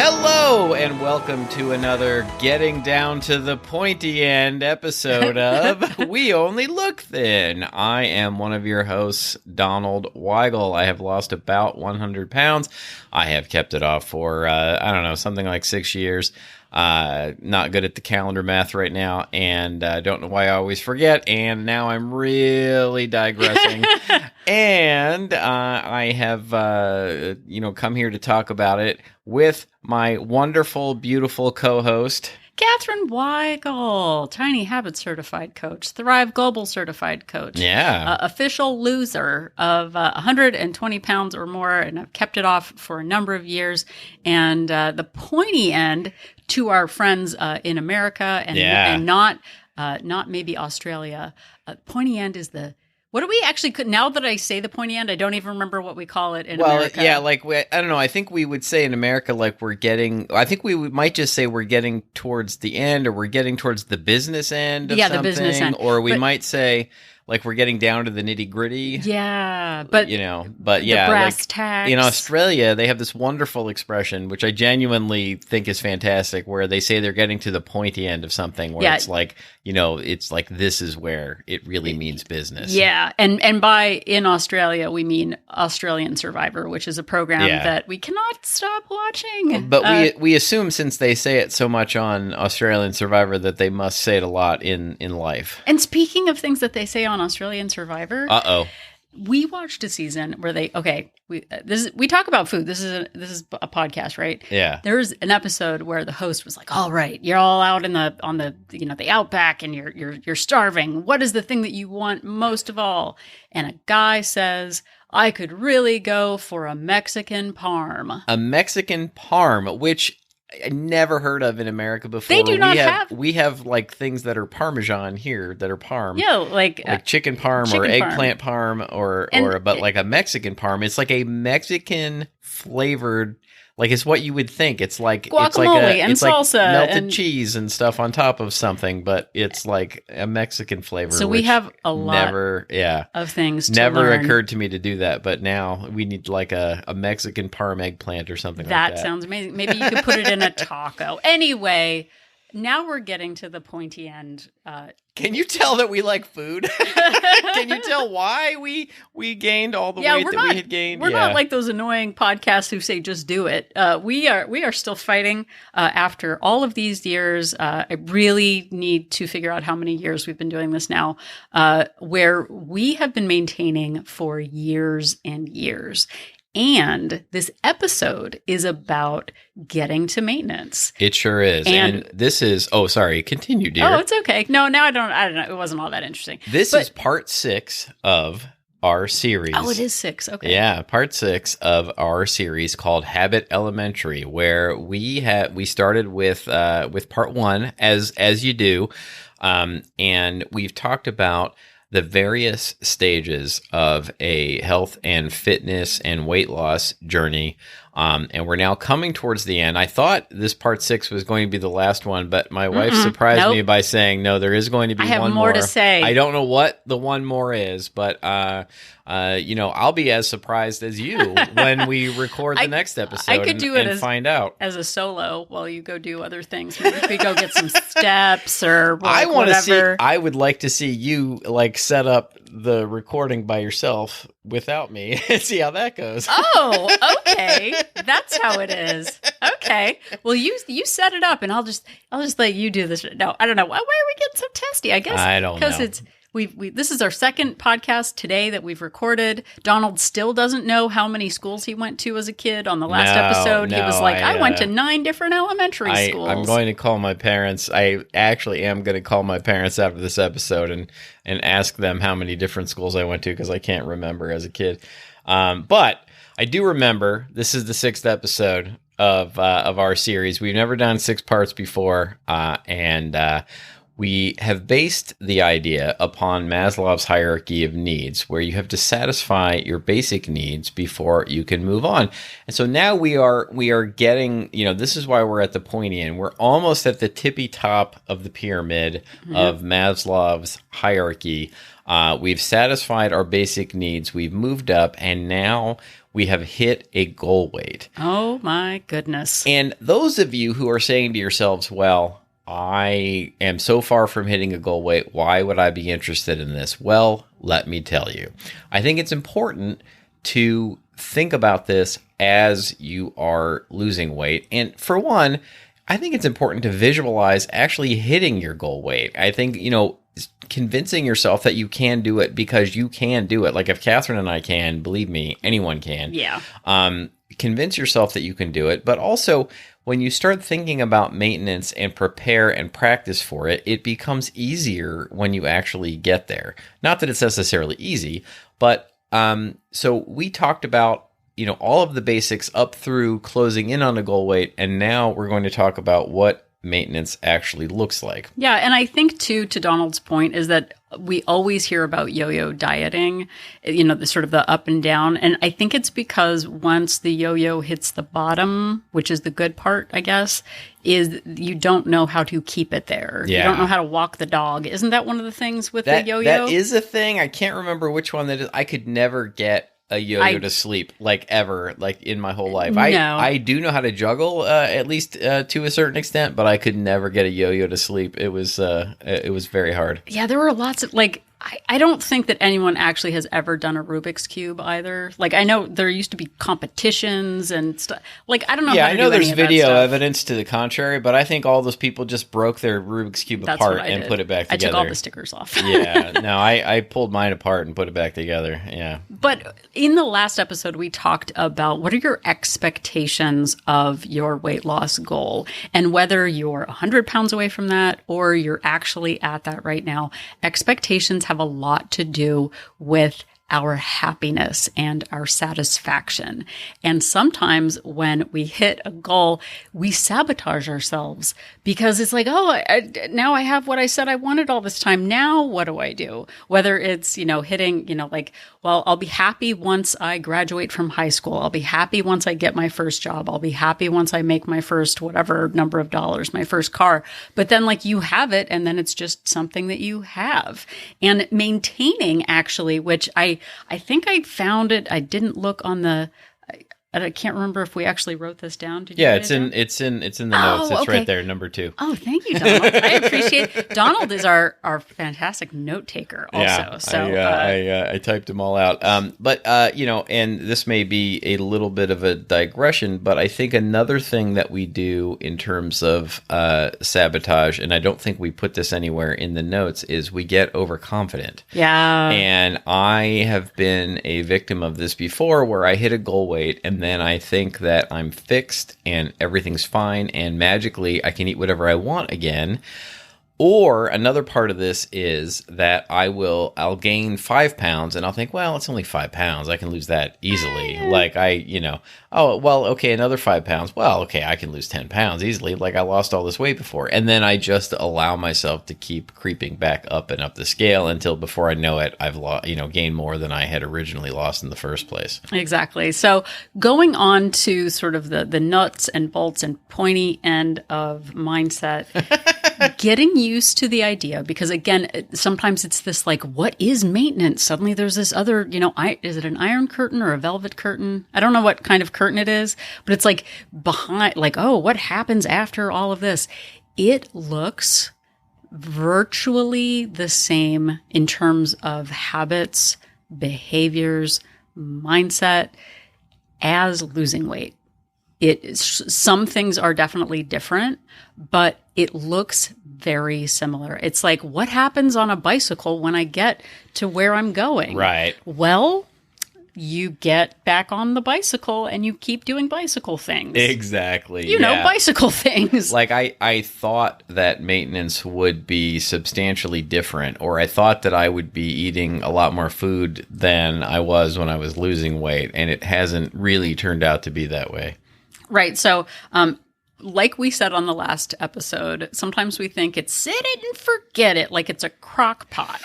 Hello, and welcome to another Getting Down to the Pointy End episode of We Only Look Thin. I am one of your hosts, Donald Weigel. I have lost about 100 pounds. I have kept it off for, something like 6 years. Not good at the calendar math right now, and don't know why I always forget, and now I'm really digressing. And I have, come here to talk about it with my wonderful, beautiful co-host, Catherine Weigel, Tiny Habits Certified Coach, Thrive Global Certified Coach. Yeah. Official loser of 120 pounds or more, and I've kept it off for a number of years. And the pointy end to our friends in America and not maybe Australia, pointy end is the... What do we actually, now that I say the pointy end, I don't even remember what we call it in America. I don't know. I think we would say in America, I think we might just say we're getting towards the end, or we're getting towards the business end of something. The business end. Or we might say, like, we're getting down to the nitty gritty. Yeah. But the brass tacks. In Australia, they have this wonderful expression, which I genuinely think is fantastic, where they say they're getting to the pointy end of something, where it's like, it's like, this is where it really means business. Yeah. And by in Australia, we mean Australian Survivor, which is a program that we cannot stop watching. But we assume, since they say it so much on Australian Survivor, that they must say it a lot in life. And speaking of things that they say on Australian Survivor, we watched a season where we talk about food. This is a podcast, right? Yeah. There's an episode where the host was like, "All right, you're all out on the outback, and you're starving. What is the thing that you want most of all?" And a guy says, "I could really go for a Mexican parm." A Mexican parm, which I never heard of in America before. They do not have. We have like things that are Parmesan here that are parm. Yeah, like chicken parm or eggplant parm but like a Mexican parm. It's like a Mexican flavored. Like, it's what you would think. It's like guacamole and salsa, like melted cheese and stuff on top of something, but it's like a Mexican flavor. So we have a lot of things. Never occurred to me to do that, but now we need like a Mexican parm eggplant or something like that. That sounds amazing. Maybe you could put it in a taco. Anyway, now we're getting to the pointy end. Can you tell that we like food? Can you tell why we gained all the weight that we had gained? We're not like those annoying podcasts who say just do it. We are still fighting after all of these years. I really need to figure out how many years we've been doing this now, where we have been maintaining for years and years. And this episode is about getting to maintenance. It sure is. And this is, continue, dear. Oh, it's okay. No, now I don't know. It wasn't all that interesting. This is part 6 of our series. Oh, it is 6. Okay. Yeah, part 6 of our series called Habit Elementary, where we started with part 1, as you do. And we've talked about the various stages of a health and fitness and weight loss journey. And we're now coming towards the end. I thought this part 6 was going to be the last one, but my wife surprised me by saying, no, there is going to be one more. I have more to say. I don't know what the one more is, but, I'll be as surprised as you when we record the next episode. I could do it and find out as a solo while you go do other things. Maybe we go get some steps or whatever. I would like to see you like set up the recording by yourself without me and see how that goes. Oh, okay. That's how it is. Okay. Well, you set it up, and I'll just let you do this. No, I don't know. Why are we getting so testy? I guess I don't know. Because it's this is our second podcast today that we've recorded. Donald still doesn't know how many schools he went to as a kid. On the last episode, he was like, I went to 9 different elementary schools. I'm going to call my parents. I actually am going to call my parents after this episode and ask them how many different schools I went to, because I can't remember as a kid. But I do remember this is the 6th episode of our series. We've never done 6 parts before, and we have based the idea upon Maslow's hierarchy of needs, where you have to satisfy your basic needs before you can move on. And so now we are getting, this is why we're at the pointy end. We're almost at the tippy top of the pyramid of Maslow's hierarchy. We've satisfied our basic needs. We've moved up, and now we have hit a goal weight. Oh my goodness. And those of you who are saying to yourselves, well, I am so far from hitting a goal weight, why would I be interested in this? Well, let me tell you. I think it's important to think about this as you are losing weight. And for one, I think it's important to visualize actually hitting your goal weight. I think, convincing yourself that you can do it because you can do it. Like if Catherine and I can, believe me, anyone can. Yeah. Convince yourself that you can do it. But also, when you start thinking about maintenance and prepare and practice for it, it becomes easier when you actually get there. Not that it's necessarily easy, but so we talked about all of the basics up through closing in on a goal weight, and now we're going to talk about what maintenance actually looks like. Yeah, and I think too, to Donald's point, is that we always hear about yo-yo dieting, the sort of the up and down. And I think it's because once the yo-yo hits the bottom, which is the good part, I guess, is you don't know how to keep it there. Yeah. You don't know how to walk the dog. Isn't that one of the things with the yo-yo? That is a thing. I can't remember which one that is. I could never get a yo-yo to sleep, ever, in my whole life. I do know how to juggle, at least to a certain extent, but I could never get a yo-yo to sleep. It was very hard. Yeah, there were lots of, I don't think that anyone actually has ever done a Rubik's Cube either. I know there used to be competitions and stuff. I don't know Yeah, how to I know do there's any of that video stuff. evidence to the contrary, but I think all those people just broke their Rubik's Cube That's apart what I and did. put it back together. I took all the stickers off. Yeah, no, I pulled mine apart and put it back together. Yeah. But in the last episode, we talked about what are your expectations of your weight loss goal and whether you're 100 pounds away from that or you're actually at that right now. Expectations have a lot to do with our happiness and our satisfaction. And sometimes when we hit a goal, we sabotage ourselves because it's now I have what I said I wanted all this time. Now what do I do? Whether it's, hitting, I'll be happy once I graduate from high school. I'll be happy once I get my first job. I'll be happy once I make my first whatever number of dollars, my first car. But then you have it and then it's just something that you have. And maintaining actually, which I think I found it. I didn't look on I can't remember if we actually wrote this down. Did you Yeah, write it's it in the notes. It's okay. right there, number 2. Oh, thank you, Donald. I appreciate it. Donald is our fantastic note taker also. Yeah, So I typed them all out. But and this may be a little bit of a digression, but I think another thing that we do in terms of sabotage, and I don't think we put this anywhere in the notes, is we get overconfident. yeah. And I have been a victim of this before, where I hit a goal weight and then I think that I'm fixed and everything's fine and magically I can eat whatever I want again. Or another part of this is that I'll gain 5 pounds and I'll think, well, it's only 5 pounds. I can lose that easily. Another 5 pounds. Well, okay, I can lose 10 pounds easily. I lost all this weight before. And then I just allow myself to keep creeping back up and up the scale until before I know it, I've gained more than I had originally lost in the first place. Exactly. So going on to sort of the nuts and bolts and pointy end of mindset, getting used to the idea, because again, sometimes it's this what is maintenance? Suddenly there's this other, is it an iron curtain or a velvet curtain? I don't know what kind of curtain it is, but it's behind, what happens after all of this? It looks virtually the same in terms of habits, behaviors, mindset as losing weight. Some things are definitely different, but it looks very similar. It's what happens on a bicycle when I get to where I'm going? Right. Well, you get back on the bicycle and you keep doing bicycle things. Exactly. Bicycle things. I thought that maintenance would be substantially different, or I thought that I would be eating a lot more food than I was when I was losing weight, and it hasn't really turned out to be that way. Right. So, Like we said on the last episode, sometimes we think it's set it and forget it, like it's a crock pot.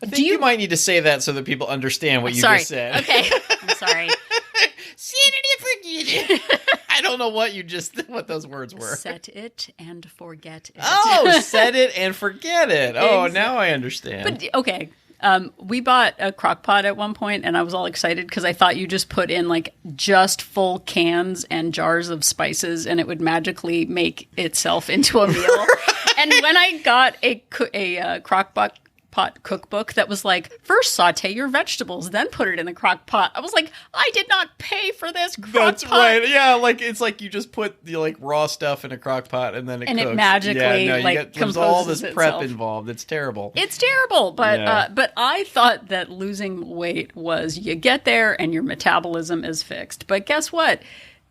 I think you might need to say that so that people understand what you just said. Okay, I'm sorry. Set it and forget it. I don't know what those words were. Set it and forget it. Oh, set it and forget it. Oh, now I understand. But okay. We bought a crock pot at one point, and I was all excited because I thought you just put in like just full cans and jars of spices, and it would magically make itself into a meal. And when I got a crock pot cookbook that was like, first saute your vegetables, then put it in the crock pot, I was like, I did not pay for this crock pot. That's right. Yeah, like it's like you just put the like raw stuff in a crock pot and then it cooks. It magically there's all this prep itself. Involved. It's terrible. It's terrible, but I thought that losing weight was you get there and your metabolism is fixed. But guess what?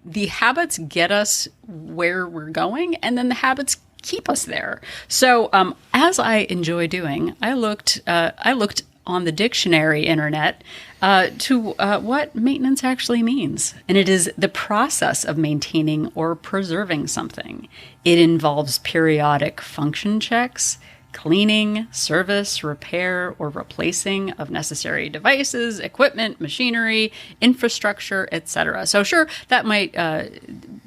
The habits get us where we're going, and then the habits keep us there. So as I enjoy doing, I looked on the dictionary internet to what maintenance actually means. And it is the process of maintaining or preserving something. It involves periodic function checks, cleaning, service, repair, or replacing of necessary devices, equipment, machinery, infrastructure, etc. So sure, that might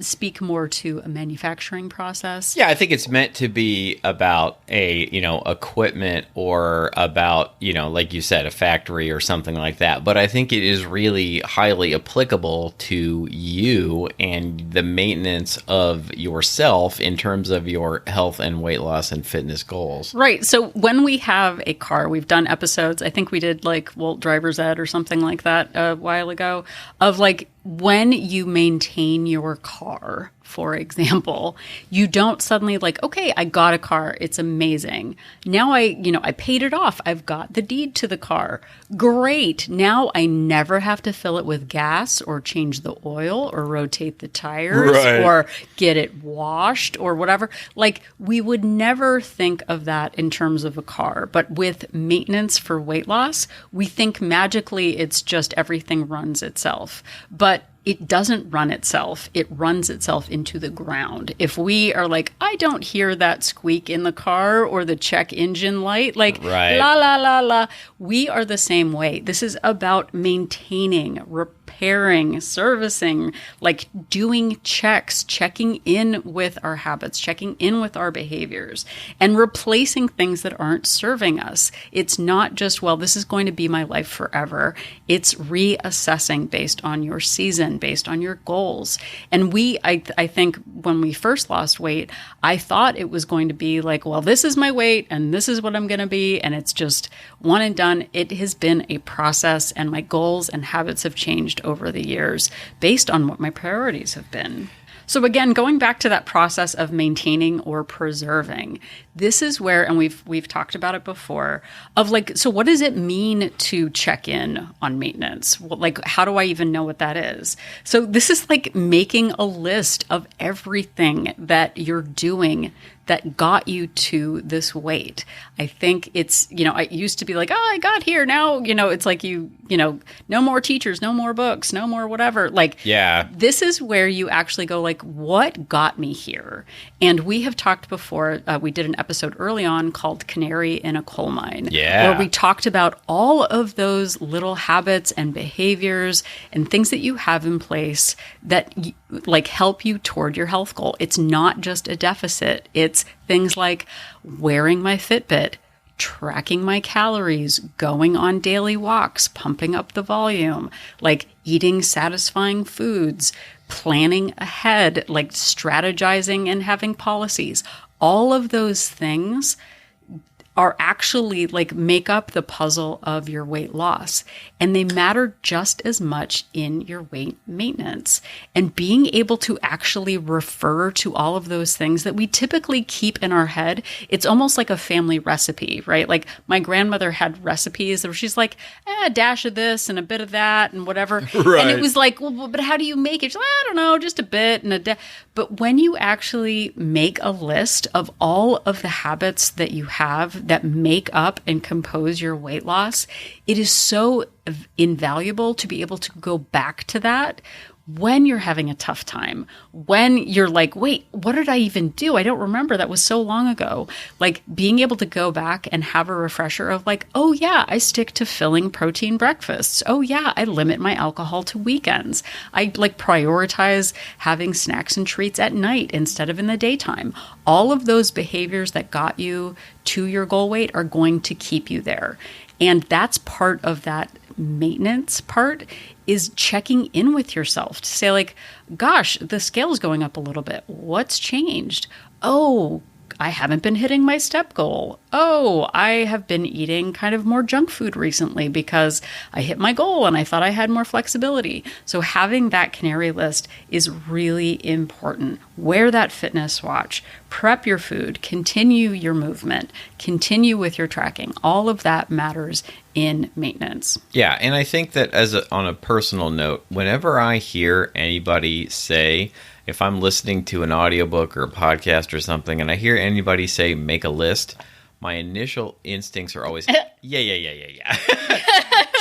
speak more to a manufacturing process. Yeah, I think it's meant to be about equipment or about, like you said, a factory or something like that. But I think it is really highly applicable to you and the maintenance of yourself in terms of your health and weight loss and fitness goals. Right. So when we have a car, we've done episodes, I think we did like Walt Driver's Ed or something like that a while ago, of like when you maintain your car, for example, you don't suddenly like, okay, I got a car. It's amazing. Now I paid it off. I've got the deed to the car. Great. Now I never have to fill it with gas or change the oil or rotate the tires or get it washed or whatever. Like we would never think of that in terms of a car, but with maintenance for weight loss, we think magically it's just everything runs itself. But it doesn't run itself. It runs itself into the ground. If we are like, I don't hear that squeak in the car or the check engine light, like la, la, la, la, we are the same way. This is about maintaining, repairing, servicing, like doing checks, checking in with our habits, checking in with our behaviors, and replacing things that aren't serving us. It's not just, well, this is going to be my life forever. It's reassessing based on your season, based on your goals. And I think when we first lost weight, I thought it was going to be like, well, this is my weight and this is what I'm going to be. And it's just one and done. It has been a process, and my goals and habits have changed over the years based on what my priorities have been. So again, going back to that process of maintaining or preserving, this is where, and we've talked about it before, of like, so what does it mean to check in on maintenance? Like, how do I even know what that is? So this is like making a list of everything that you're doing that got you to this weight. I think it's, I used to be like, oh, I got here. Now, it's like no more teachers, no more books, no more whatever. Like, yeah, this is where you actually go like, what got me here? And we have talked before, we did an episode early on called Canary in a Coal Mine, where we talked about all of those little habits and behaviors and things that you have in place that like help you toward your health goal. It's not just a deficit. It's things like wearing my Fitbit, tracking my calories, going on daily walks, pumping up the volume, like eating satisfying foods, planning ahead, like strategizing and having policies. All of those things are actually like make up the puzzle of your weight loss. And they matter just as much in your weight maintenance. And being able to actually refer to all of those things that we typically keep in our head, it's almost like a family recipe, right? Like my grandmother had recipes where she's like, a dash of this and a bit of that and whatever. Right. And it was like, well, but how do you make it? She's like, I don't know, just a bit and a But when you actually make a list of all of the habits that you have that make up and compose your weight loss, it is so invaluable to be able to go back to that when you're having a tough time, when you're like, wait, what did I even do? I don't remember. That was so long ago. Like being able to go back and have a refresher of like, oh yeah, I stick to filling protein breakfasts. Oh yeah, I limit my alcohol to weekends. I like prioritize having snacks and treats at night instead of in the daytime. All of those behaviors that got you to your goal weight are going to keep you there. And that's part of that maintenance part, is checking in with yourself to say like, gosh, the scale's going up a little bit. What's changed? Oh, I haven't been hitting my step goal. Oh, I have been eating kind of more junk food recently because I hit my goal and I thought I had more flexibility. So having that canary list is really important. Wear that fitness watch, prep your food, continue your movement, continue with your tracking. All of that matters in maintenance. Yeah, and I think that on a personal note, whenever I hear anybody say, if I'm listening to an audiobook or a podcast or something, and I hear anybody say, make a list, my initial instincts are always, yeah.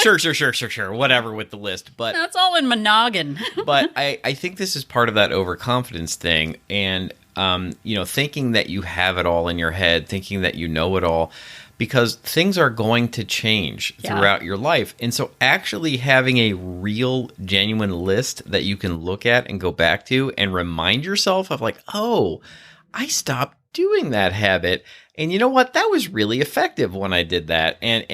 Sure, whatever with the list. But that's all in my noggin. But I think this is part of that overconfidence thing. And, thinking that you have it all in your head, thinking that you know it all, because things are going to change throughout your life. And so actually having a real, genuine list that you can look at and go back to and remind yourself of like, oh, I stopped doing that habit. And you know what? That was really effective when I did that. And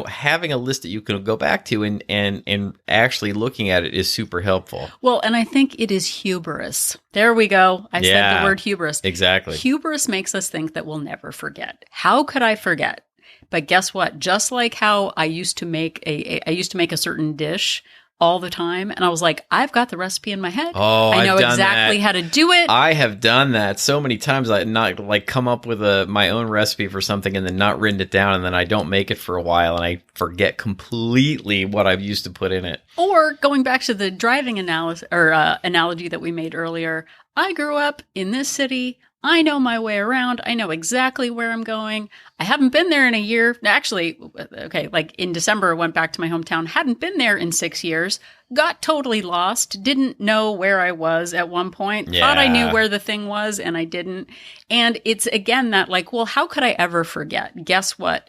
having a list that you can go back to and actually looking at it is super helpful. Well, and I think it is hubris. There we go. I said the word hubris. Exactly. Hubris makes us think that we'll never forget. How could I forget? But guess what? Just like how I used to make a certain dish all the time, and I was like, I've got the recipe in my head. Oh, I know exactly how to do it. I have done that so many times. I not like come up with my own recipe for something and then not written it down, and then I don't make it for a while, and I forget completely what I've used to put in it. Or going back to the driving analogy that we made earlier, I grew up in this city. I know my way around. I know exactly where I'm going. I haven't been there in a year. Actually, like in December, I went back to my hometown. Hadn't been there in 6 years. Got totally lost. Didn't know where I was at one point. Yeah. Thought I knew where the thing was, and I didn't. And it's again that like, well, how could I ever forget? Guess what?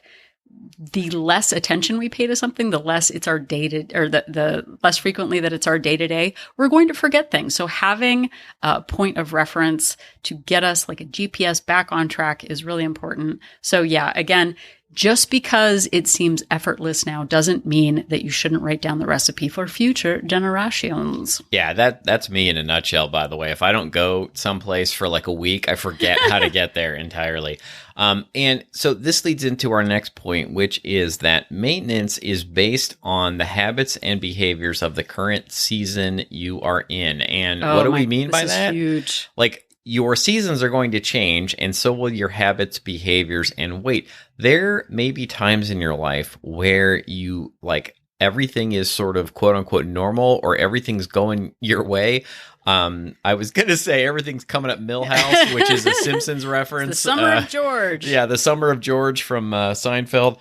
The less attention we pay to something, the less it's our the less frequently that it's our day-to-day, we're going to forget things. So having a point of reference to get us like a GPS back on track is really important. So yeah, again, just because it seems effortless now doesn't mean that you shouldn't write down the recipe for future generations. Yeah, that's me in a nutshell, by the way. If I don't go someplace for like a week, I forget how to get there entirely. And so this leads into our next point, which is that maintenance is based on the habits and behaviors of the current season you are in. And what do we mean by that? Huge. Like, your seasons are going to change, and so will your habits, behaviors, and weight. There may be times in your life where you like everything is sort of quote unquote normal, or everything's going your way. I was going to say everything's coming up Millhouse, which is a Simpsons reference. The Summer of George. Yeah, the Summer of George from Seinfeld.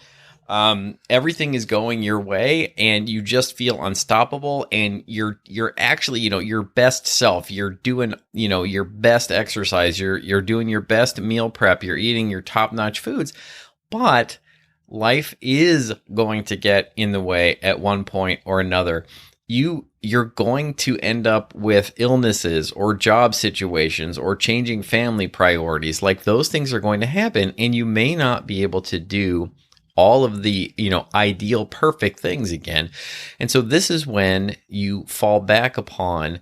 Everything is going your way and you just feel unstoppable, and you're actually, your best self. You're doing, your best exercise. You're doing your best meal prep. You're eating your top-notch foods. But life is going to get in the way at one point or another. You're going to end up with illnesses or job situations or changing family priorities. Like, those things are going to happen, and you may not be able to do all of the, ideal, perfect things again. And so this is when you fall back upon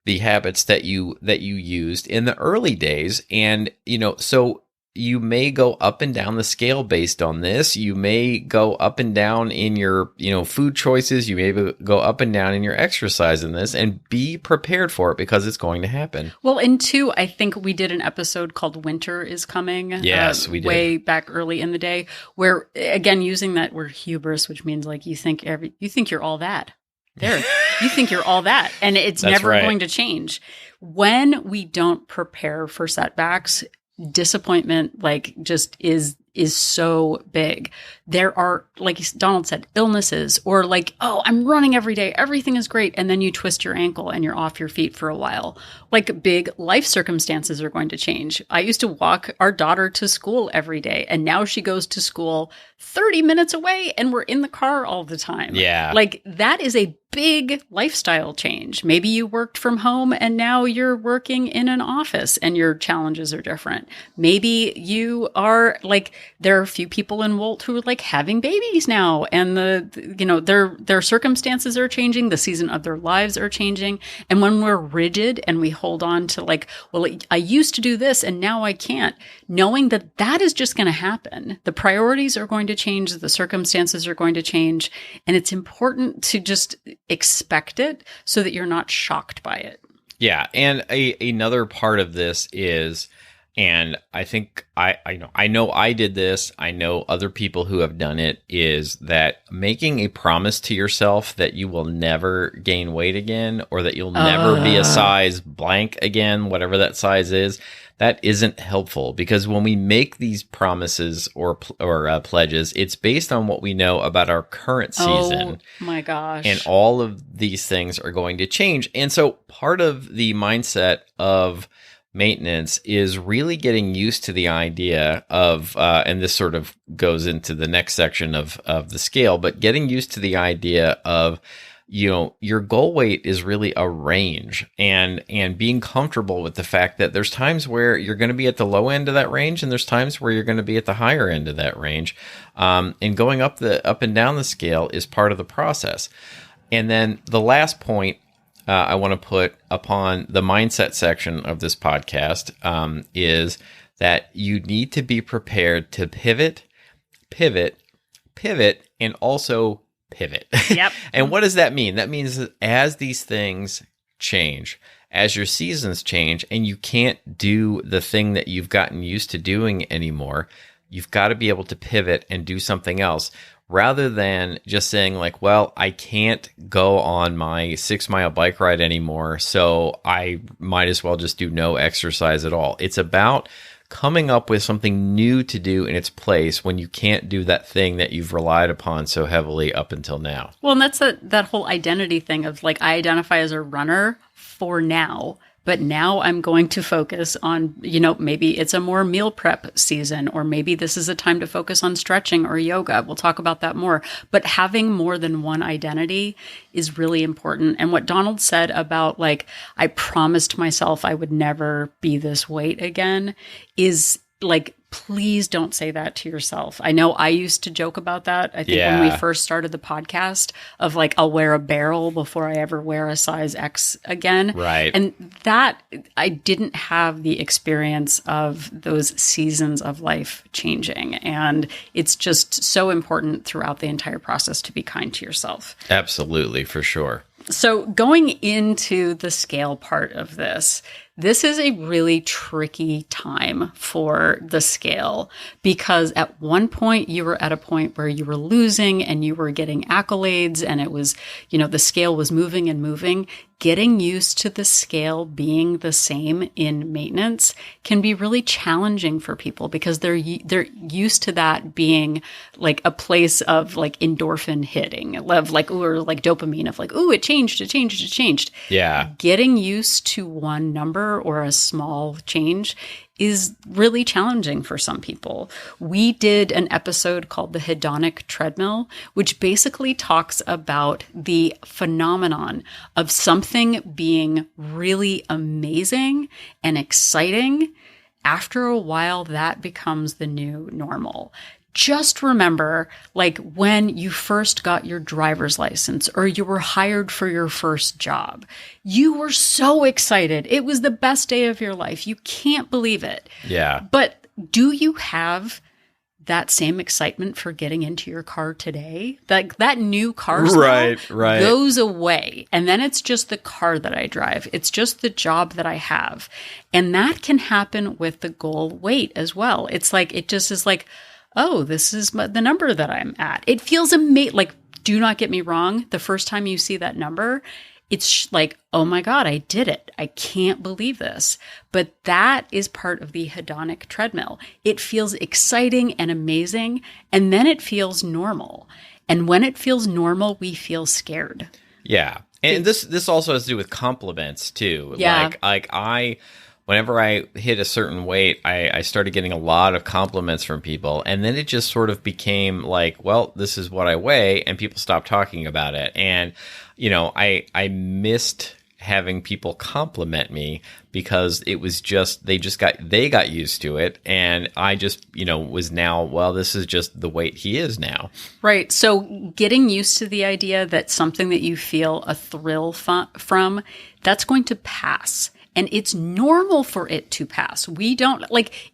the habits that you used in the early days. And, so you may go up and down the scale based on this. You may go up and down in your, food choices. You may go up and down in your exercise in this, and be prepared for it because it's going to happen. Well, and two, I think we did an episode called Winter is Coming. Yes, we did. Way back early in the day, where, again, using that word hubris, which means like you think you're all that. You think you're all that, and it's never going to change. When we don't prepare for setbacks, disappointment just is is so big. There are, like Donald said, illnesses, or like, oh, I'm running every day, everything is great. And then you twist your ankle and you're off your feet for a while. Like big life circumstances are going to change. I used to walk our daughter to school every day, and now she goes to school 30 minutes away and we're in the car all the time. Yeah. Like that is a big lifestyle change. Maybe you worked from home and now you're working in an office and your challenges are different. Maybe you are like, there are a few people in Wolt who are like having babies now, and their circumstances are changing. The season of their lives are changing. And when we're rigid and we hold on to like, well, I used to do this and now I can't, knowing that that is just going to happen. The priorities are going to change. The circumstances are going to change. And it's important to just expect it so that you're not shocked by it. Yeah. And another part of this is, and I think I know I did this, I know other people who have done it, is that making a promise to yourself that you will never gain weight again, or that you'll never be a size blank again, whatever that size is, that isn't helpful. Because when we make these promises or pledges, it's based on what we know about our current season. Oh my gosh. And all of these things are going to change. And so part of the mindset of maintenance is really getting used to the idea of, and this sort of goes into the next section of the scale, but getting used to the idea of, your goal weight is really a range, and being comfortable with the fact that there's times where you're going to be at the low end of that range, and there's times where you're going to be at the higher end of that range. And going up and down the scale is part of the process. And then the last point I want to put upon the mindset section of this podcast is that you need to be prepared to pivot, and also pivot. Yep. And what does that mean? That means that as these things change, as your seasons change, and you can't do the thing that you've gotten used to doing anymore, you've got to be able to pivot and do something else, rather than just saying like, well, I can't go on my 6-mile bike ride anymore, so I might as well just do no exercise at all. It's about coming up with something new to do in its place when you can't do that thing that you've relied upon so heavily up until now. Well, and that's that whole identity thing of like, I identify as a runner for now, but now I'm going to focus on, maybe it's a more meal prep season, or maybe this is a time to focus on stretching or yoga. We'll talk about that more. But having more than one identity is really important. And what Donald said about like, I promised myself I would never be this weight again is like, please don't say that to yourself. I know I used to joke about that. I think when we first started the podcast of like, I'll wear a barrel before I ever wear a size X again. Right. And that I didn't have the experience of those seasons of life changing. And it's just so important throughout the entire process to be kind to yourself. Absolutely, for sure. So going into the scale part of this is a really tricky time for the scale, because at one point you were at a point where you were losing and you were getting accolades, and it was, the scale was moving and moving. Getting used to the scale being the same in maintenance can be really challenging for people, because they're used to that being like a place of like endorphin hitting, of like, or like dopamine of like, ooh, it changed. Yeah. Getting used to one number or a small change is really challenging for some people. We did an episode called The Hedonic Treadmill, which basically talks about the phenomenon of something being really amazing and exciting. After a while, that becomes the new normal. Just remember, like when you first got your driver's license or you were hired for your first job, you were so excited. It was the best day of your life. You can't believe it. Yeah. But do you have that same excitement for getting into your car today? That new car smell goes away. And then it's just the car that I drive. It's just the job that I have. And that can happen with the goal weight as well. It's like, it just is like, oh, this is the number that I'm at. It feels amazing. Like, do not get me wrong. The first time you see that number, it's like, oh my God, I did it. I can't believe this. But that is part of the hedonic treadmill. It feels exciting and amazing, and then it feels normal. And when it feels normal, we feel scared. Yeah. And this also has to do with compliments too. Yeah. Whenever I hit a certain weight, I started getting a lot of compliments from people. And then it just sort of became like, well, this is what I weigh, and people stopped talking about it. And, I missed having people compliment me because it was just, they got used to it. And I just, was now, well, this is just the weight he is now. Right. So getting used to the idea that something that you feel a thrill from, that's going to pass. And it's normal for it to pass. We don't,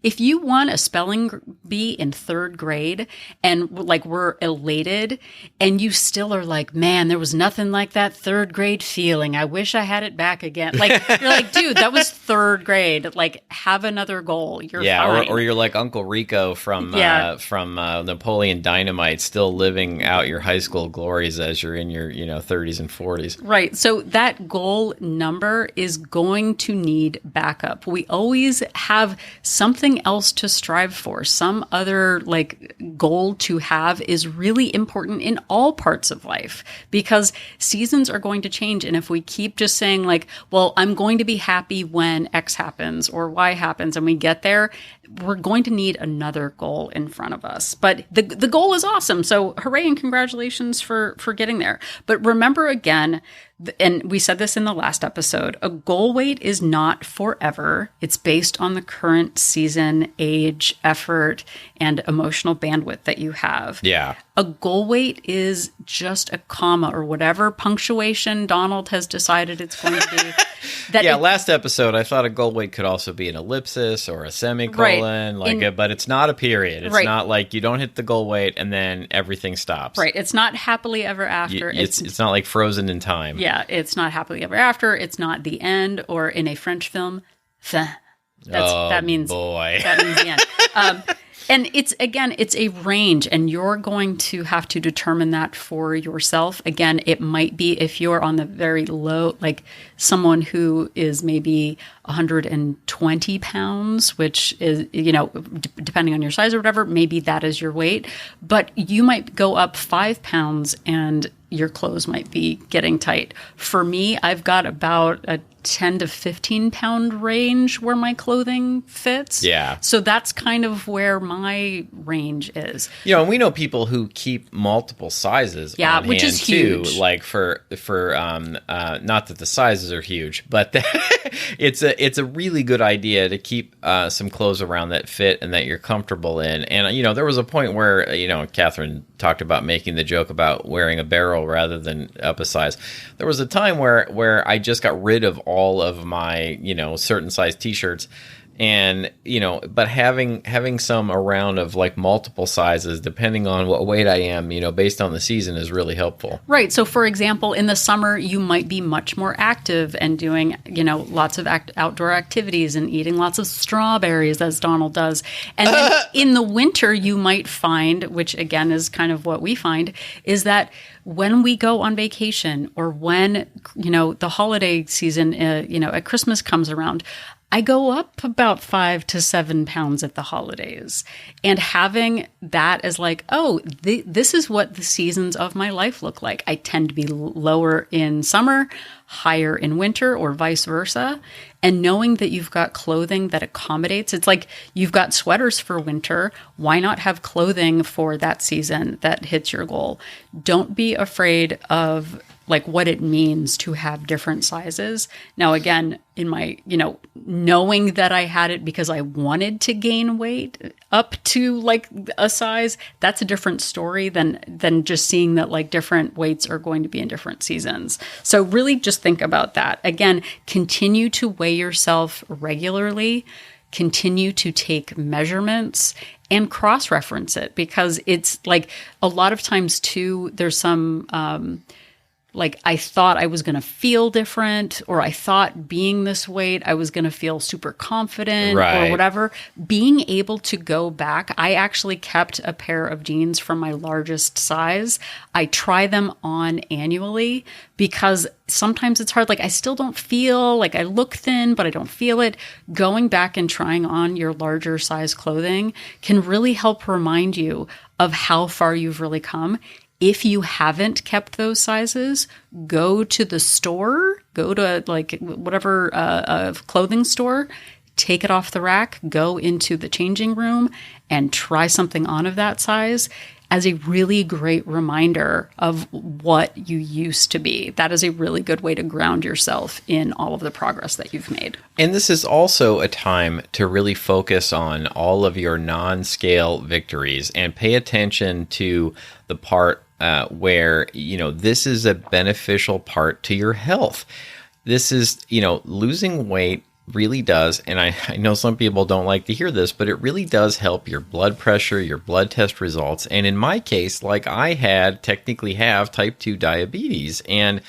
if you won a spelling bee in 3rd grade and we're elated and you still are like, man, there was nothing like that 3rd grade feeling. I wish I had it back again. You're like, dude, that was 3rd grade. Have another goal. You're fine. Or you're like Uncle Rico from Napoleon Dynamite, still living out your high school glories as you're in your, 30s and 40s. Right. So that goal number is going to need backup. We always have something else to strive for. Some other goal to have is really important in all parts of life because seasons are going to change. And if we keep just saying well, I'm going to be happy when X happens or Y happens and we get there, we're going to need another goal in front of us. But the goal is awesome. So hooray and congratulations for getting there. But remember again, and we said this in the last episode, a goal weight is not forever. It's based on the current season, age, effort, and emotional bandwidth that you have. Yeah. A goal weight is just a comma or whatever punctuation Donald has decided it's going to be. Last episode, I thought a goal weight could also be an ellipsis or a semicolon, but it's not a period. It's not like you don't hit the goal weight and then everything stops. Right. It's not happily ever after. It's not like frozen in time. Yeah, it's not happily ever after. It's not the end, or in a French film, fin. That means the end. And it's a range, and you're going to have to determine that for yourself. Again, it might be if you're on the very low, someone who is maybe 120 pounds, which is, depending on your size or whatever, maybe that is your weight. But you might go up 5 pounds and your clothes might be getting tight. For me, I've got about a 10 to 15 pound range where my clothing fits. Yeah. So that's kind of where my range is. And we know people who keep multiple sizes on which hand is huge. too. Not that the sizes are huge, but it's a really good idea to keep some clothes around that fit and that you're comfortable in. And, there was a point where, Catherine talked about making the joke about wearing a barrel rather than up a size. There was a time where I just got rid of all of my, certain size t-shirts. And, but having some around of multiple sizes, depending on what weight I am, based on the season is really helpful. Right. So, for example, in the summer, you might be much more active and doing, lots of outdoor activities and eating lots of strawberries, as Donald does. And then in the winter, you might find, which again is kind of what we find, is that when we go on vacation or when, the holiday season, at Christmas comes around, I go up about 5 to 7 pounds at the holidays, and having that as this is what the seasons of my life look like. I tend to be lower in summer, higher in winter, or vice versa. And knowing that you've got clothing that accommodates, it's like you've got sweaters for winter. Why not have clothing for that season that hits your goal? Don't be afraid of what it means to have different sizes. Now, again, in my, knowing that I had it because I wanted to gain weight up to a size, that's a different story than just seeing that different weights are going to be in different seasons. So really just think about that. Again, continue to weigh yourself regularly, continue to take measurements, and cross-reference it, because it's a lot of times too, there's some like I thought I was going to feel different, or I thought being this weight, I was going to feel super confident Right. or whatever. Being able to go back, I actually kept a pair of jeans from my largest size. I try them on annually because sometimes it's hard. Like I still don't feel like I look thin, but I don't feel it. Going back and trying on your larger size clothing can really help remind you of how far you've really come. If you haven't kept those sizes, go to the store, go to like whatever clothing store, take it off the rack, go into the changing room and try something on of that size as a really great reminder of what you used to be. That is a really good way to ground yourself in all of the progress that you've made. And this is also a time to really focus on all of your non-scale victories and pay attention to the part where, this is a beneficial part to your health. This is, losing weight really does, and I know some people don't like to hear this, but it really does help your blood pressure, your blood test results. And in my case, like I technically have type 2 diabetes, and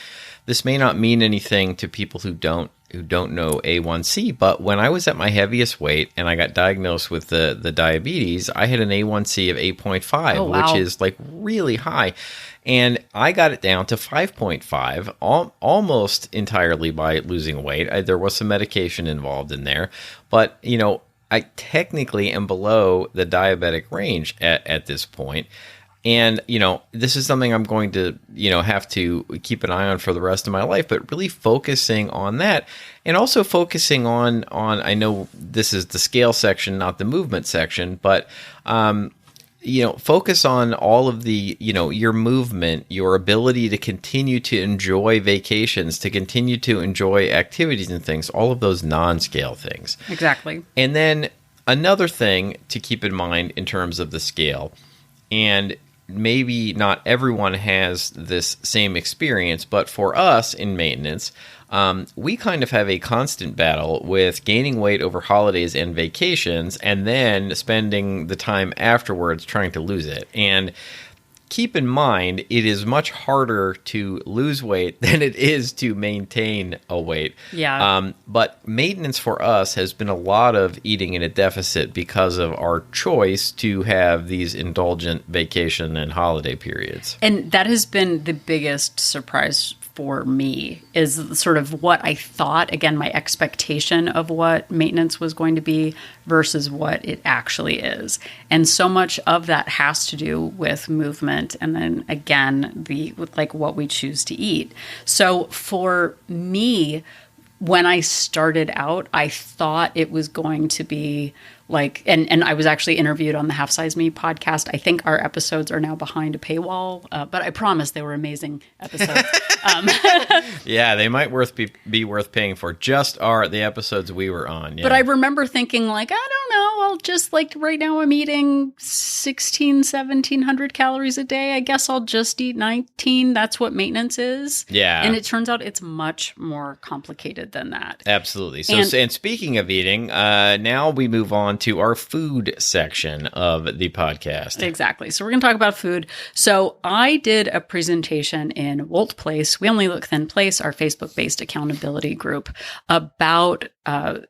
this may not mean anything to people who don't know A1C, but when I was at my heaviest weight and I got diagnosed with the diabetes, I had an A1C of 8.5, Oh, wow. which is like really high. And I got it down to 5.5 almost entirely by losing weight. There was some medication involved in there, but I technically am below the diabetic range at this point. And, this is something I'm going to, have to keep an eye on for the rest of my life, but really focusing on that and also focusing on, I know this is the scale section, not the movement section, but, focus on all of the, your movement, your ability to continue to enjoy vacations, to continue to enjoy activities and things, all of those non-scale things. Exactly. And then another thing to keep in mind in terms of the scale, and maybe not everyone has this same experience, but for us in maintenance, we kind of have a constant battle with gaining weight over holidays and vacations and then spending the time afterwards trying to lose it. And keep in mind, it is much harder to lose weight than it is to maintain a weight. Yeah. But maintenance for us has been a lot of eating in a deficit because of our choice to have these indulgent vacation and holiday periods. And that has been the biggest surprise for me, is sort of what I thought, again, my expectation of what maintenance was going to be versus what it actually is. And so much of that has to do with movement and then again, what we choose to eat. So for me, when I started out, I thought it was going to be like, and I was actually interviewed on the Half Size Me podcast. I think our episodes are now behind a paywall, but I promise they were amazing episodes. Yeah, they might be worth paying for. Just the episodes we were on. Yeah. But I remember thinking like, I don't know, I'll just like right now I'm eating 1,700 calories a day. I guess I'll just eat 19. That's what maintenance is. Yeah. And it turns out it's much more complicated than that. Absolutely. So, and speaking of eating, now we move on to our food section of the podcast. Exactly. So we're going to talk about food. So I did a presentation in Wolt Place, We Only Look Thin Place, our Facebook-based accountability group, about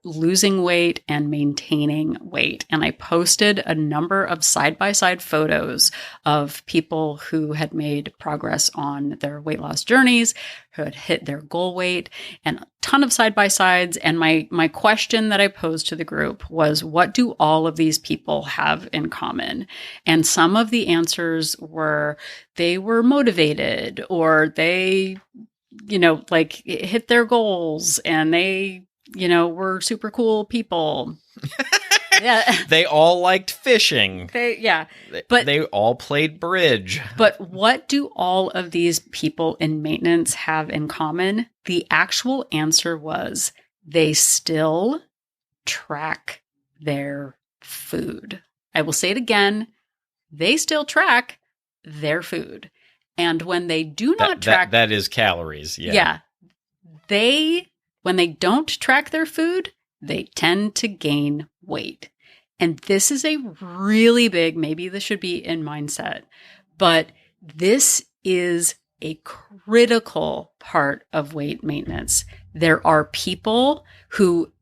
losing weight and maintaining weight. And I posted a number of side-by-side photos of people who had made progress on their weight loss journeys, who had hit their goal weight, and a ton of side-by-sides. And my question that I posed to the group was, what do all of these people have in common? And some of the answers were they were motivated, or they, hit their goals, and they, were super cool people. Yeah. They all liked fishing. But they all played bridge. But what do all of these people in maintenance have in common? The actual answer was they still track their food. I will say it again. They still track their food. And when they do not track... That is calories. Yeah. When they don't track their food, they tend to gain weight. And this is a really big, maybe this should be in mindset, but this is a critical part of weight maintenance. There are people who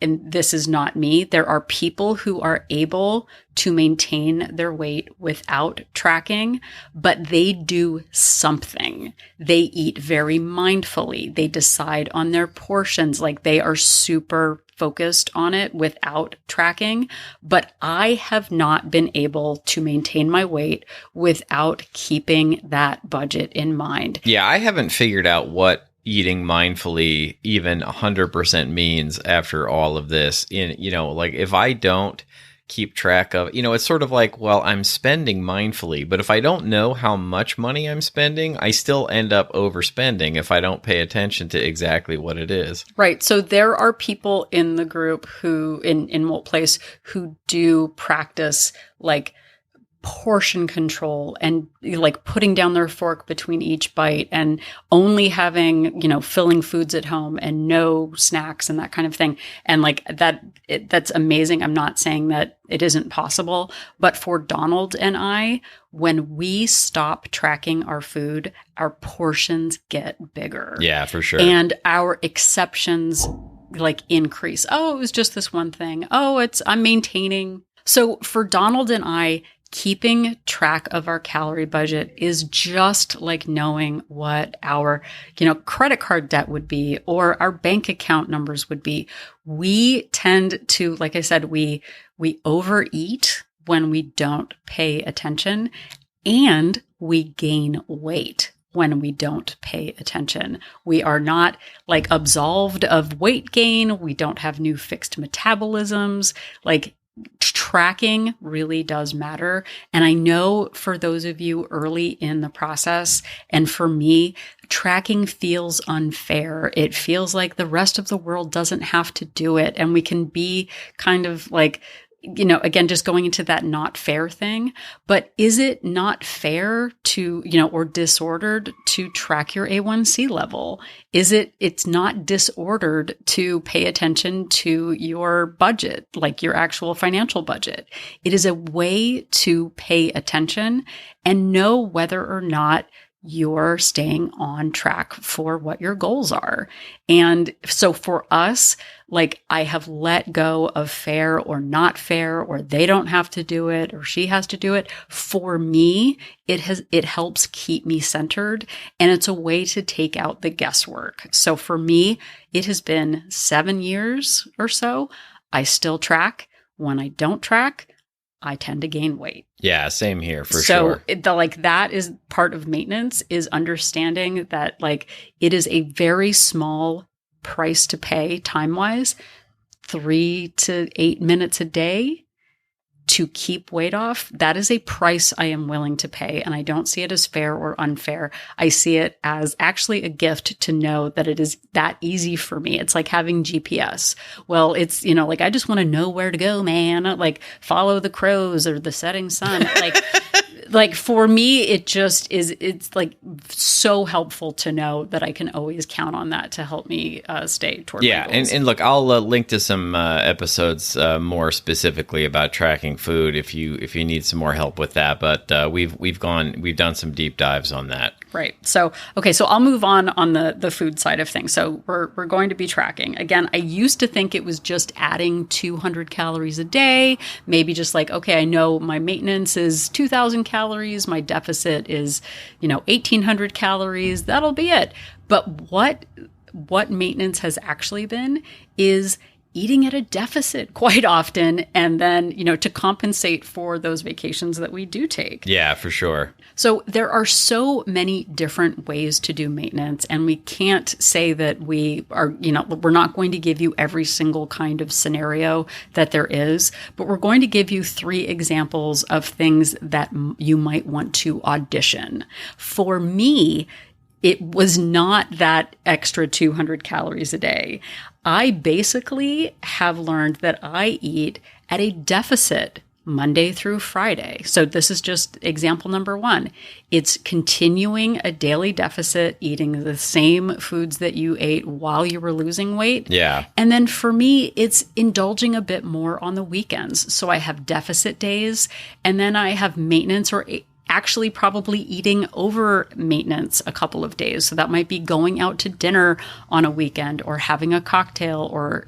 and this is not me, there are people who are able to maintain their weight without tracking, but they do something. They eat very mindfully. They decide on their portions, they are super focused on it without tracking. But I have not been able to maintain my weight without keeping that budget in mind. Yeah, I haven't figured out what eating mindfully even 100% means after all of this. If I don't keep track of, it's sort of well, I'm spending mindfully, but if I don't know how much money I'm spending, I still end up overspending if I don't pay attention to exactly what it is. Right. So there are people in the group who, in Molt Place, who do practice portion control and putting down their fork between each bite and only having, filling foods at home and no snacks and that kind of thing. And that's amazing. I'm not saying that it isn't possible, but for Donald and I, when we stop tracking our food, our portions get bigger. Yeah, for sure. And our exceptions increase. Oh, it was just this one thing. Oh, I'm maintaining. So for Donald and I, keeping track of our calorie budget is just like knowing what our, credit card debt would be or our bank account numbers would be. We tend to, like I said, we overeat when we don't pay attention, and we gain weight when we don't pay attention. We are not absolved of weight gain. We don't have new fixed metabolisms. Tracking really does matter. And I know for those of you early in the process, and for me, tracking feels unfair. It feels like the rest of the world doesn't have to do it. And we can be kind of again, just going into that not fair thing. But is it not fair to, or disordered to track your A1C level? It's not disordered to pay attention to your budget, your actual financial budget. It is a way to pay attention and know whether or not you're staying on track for what your goals are. And so for us, I have let go of fair or not fair, or they don't have to do it, or she has to do it. For me, it helps keep me centered, and it's a way to take out the guesswork. So for me, it has been 7 years or so. I still track. When I don't track, I tend to gain weight. Yeah, same here for sure. So that is part of maintenance, is understanding that it is a very small price to pay time-wise, 3 to 8 minutes a day to keep weight off. That is a price I am willing to pay. And I don't see it as fair or unfair. I see it as actually a gift to know that it is that easy for me. It's like having GPS. Well, it's, I just want to know where to go, man. Follow the crows or the setting sun. For me, it just is, it's so helpful to know that I can always count on that to help me stay toward my goals. And look, I'll link to some episodes more specifically about tracking food if you need some more help with that. But we've done some deep dives on that. Right. So, okay. So I'll move on the food side of things. So we're going to be tracking. Again, I used to think it was just adding 200 calories a day, maybe just okay, I know my maintenance is 2,000 calories. My deficit is, 1,800 calories. That'll be it. But what maintenance has actually been is eating at a deficit quite often, and then, to compensate for those vacations that we do take. Yeah, for sure. So there are so many different ways to do maintenance, and we can't say that we are, we're not going to give you every single kind of scenario that there is, but we're going to give you 3 examples of things that you might want to audition. For me, it was not that extra 200 calories a day. I basically have learned that I eat at a deficit Monday through Friday. So this is just example number 1. It's continuing a daily deficit, eating the same foods that you ate while you were losing weight. Yeah. And then for me, it's indulging a bit more on the weekends. So I have deficit days, and then I have maintenance or actually probably eating over maintenance a couple of days. So that might be going out to dinner on a weekend or having a cocktail or,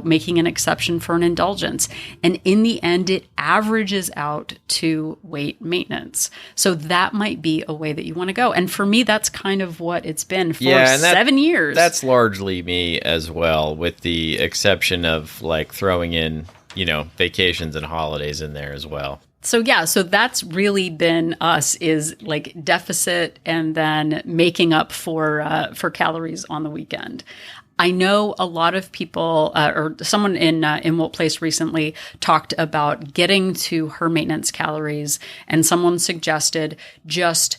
making an exception for an indulgence. And in the end, it averages out to weight maintenance. So that might be a way that you want to go. And for me, that's kind of what it's been for 7 years. That's largely me as well, with the exception of like throwing in, vacations and holidays in there as well. So that's really been us, is like deficit and then making up for calories on the weekend. I know a lot of people, or someone in Wolt Place recently talked about getting to her maintenance calories, and someone suggested just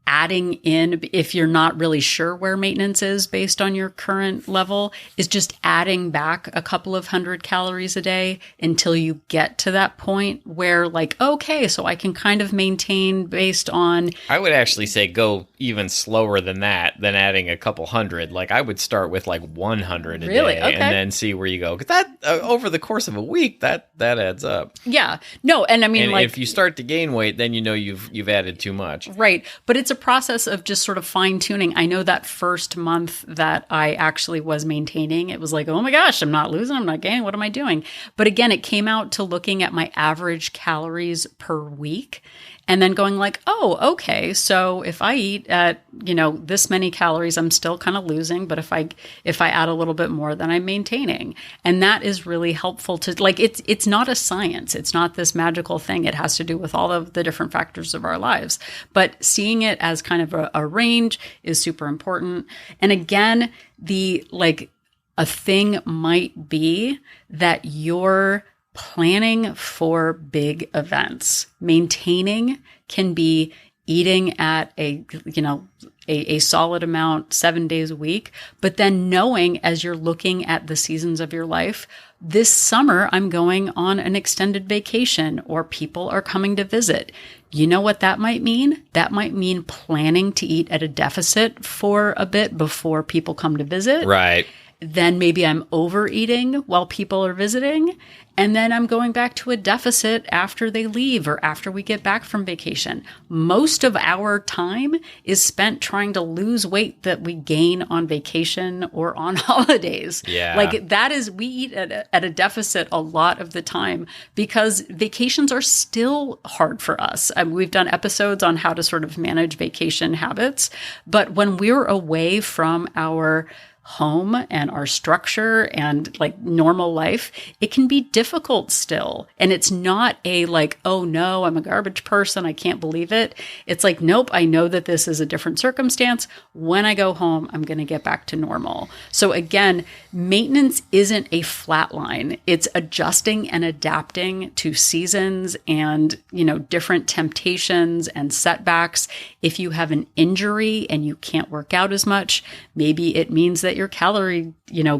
adding in, if you're not really sure where maintenance is based on your current level, is just adding back a couple of 100 calories a day until you get to that point where like, okay, so I can kind of maintain based on... I would actually say go even slower than that, than adding a couple hundred. Like I would start with like 100 a day okay. and then see where you go. Because that, over the course of a week, that adds up. Yeah. No, and I mean, and like... if you start to gain weight, then you've added too much. Right. But it's a process of just sort of fine tuning. I know that first month that I actually was maintaining, it was like, oh my gosh, I'm not losing, I'm not gaining, what am I doing? But again, it came out to looking at my average calories per week and then going like, oh, okay, so if I eat at, this many calories, I'm still kind of losing, but if I add a little bit more, then I'm maintaining. And that is really helpful to, like, it's not a science. It's not this magical thing. It has to do with all of the different factors of our lives. But seeing it as kind of a range is super important. And again, a thing might be that you're planning for big events. Maintaining can be eating at a solid amount 7 days a week, but then knowing as you're looking at the seasons of your life, this summer I'm going on an extended vacation or people are coming to visit. You know what that might mean? That might mean planning to eat at a deficit for a bit before people come to visit. Right. Then maybe I'm overeating while people are visiting. And then I'm going back to a deficit after they leave or after we get back from vacation. Most of our time is spent trying to lose weight that we gain on vacation or on holidays. Yeah. Like that is, we eat at a deficit a lot of the time because vacations are still hard for us. We've done episodes on how to sort of manage vacation habits, but when we're away from our home and our structure and like normal life, it can be difficult still. And it's not a like, oh no, I'm a garbage person, I can't believe it. It's like, nope, I know that this is a different circumstance. When I go home, I'm going to get back to normal. So again, maintenance isn't a flat line. It's adjusting and adapting to seasons and, different temptations and setbacks. If you have an injury and you can't work out as much, maybe it means that your calorie,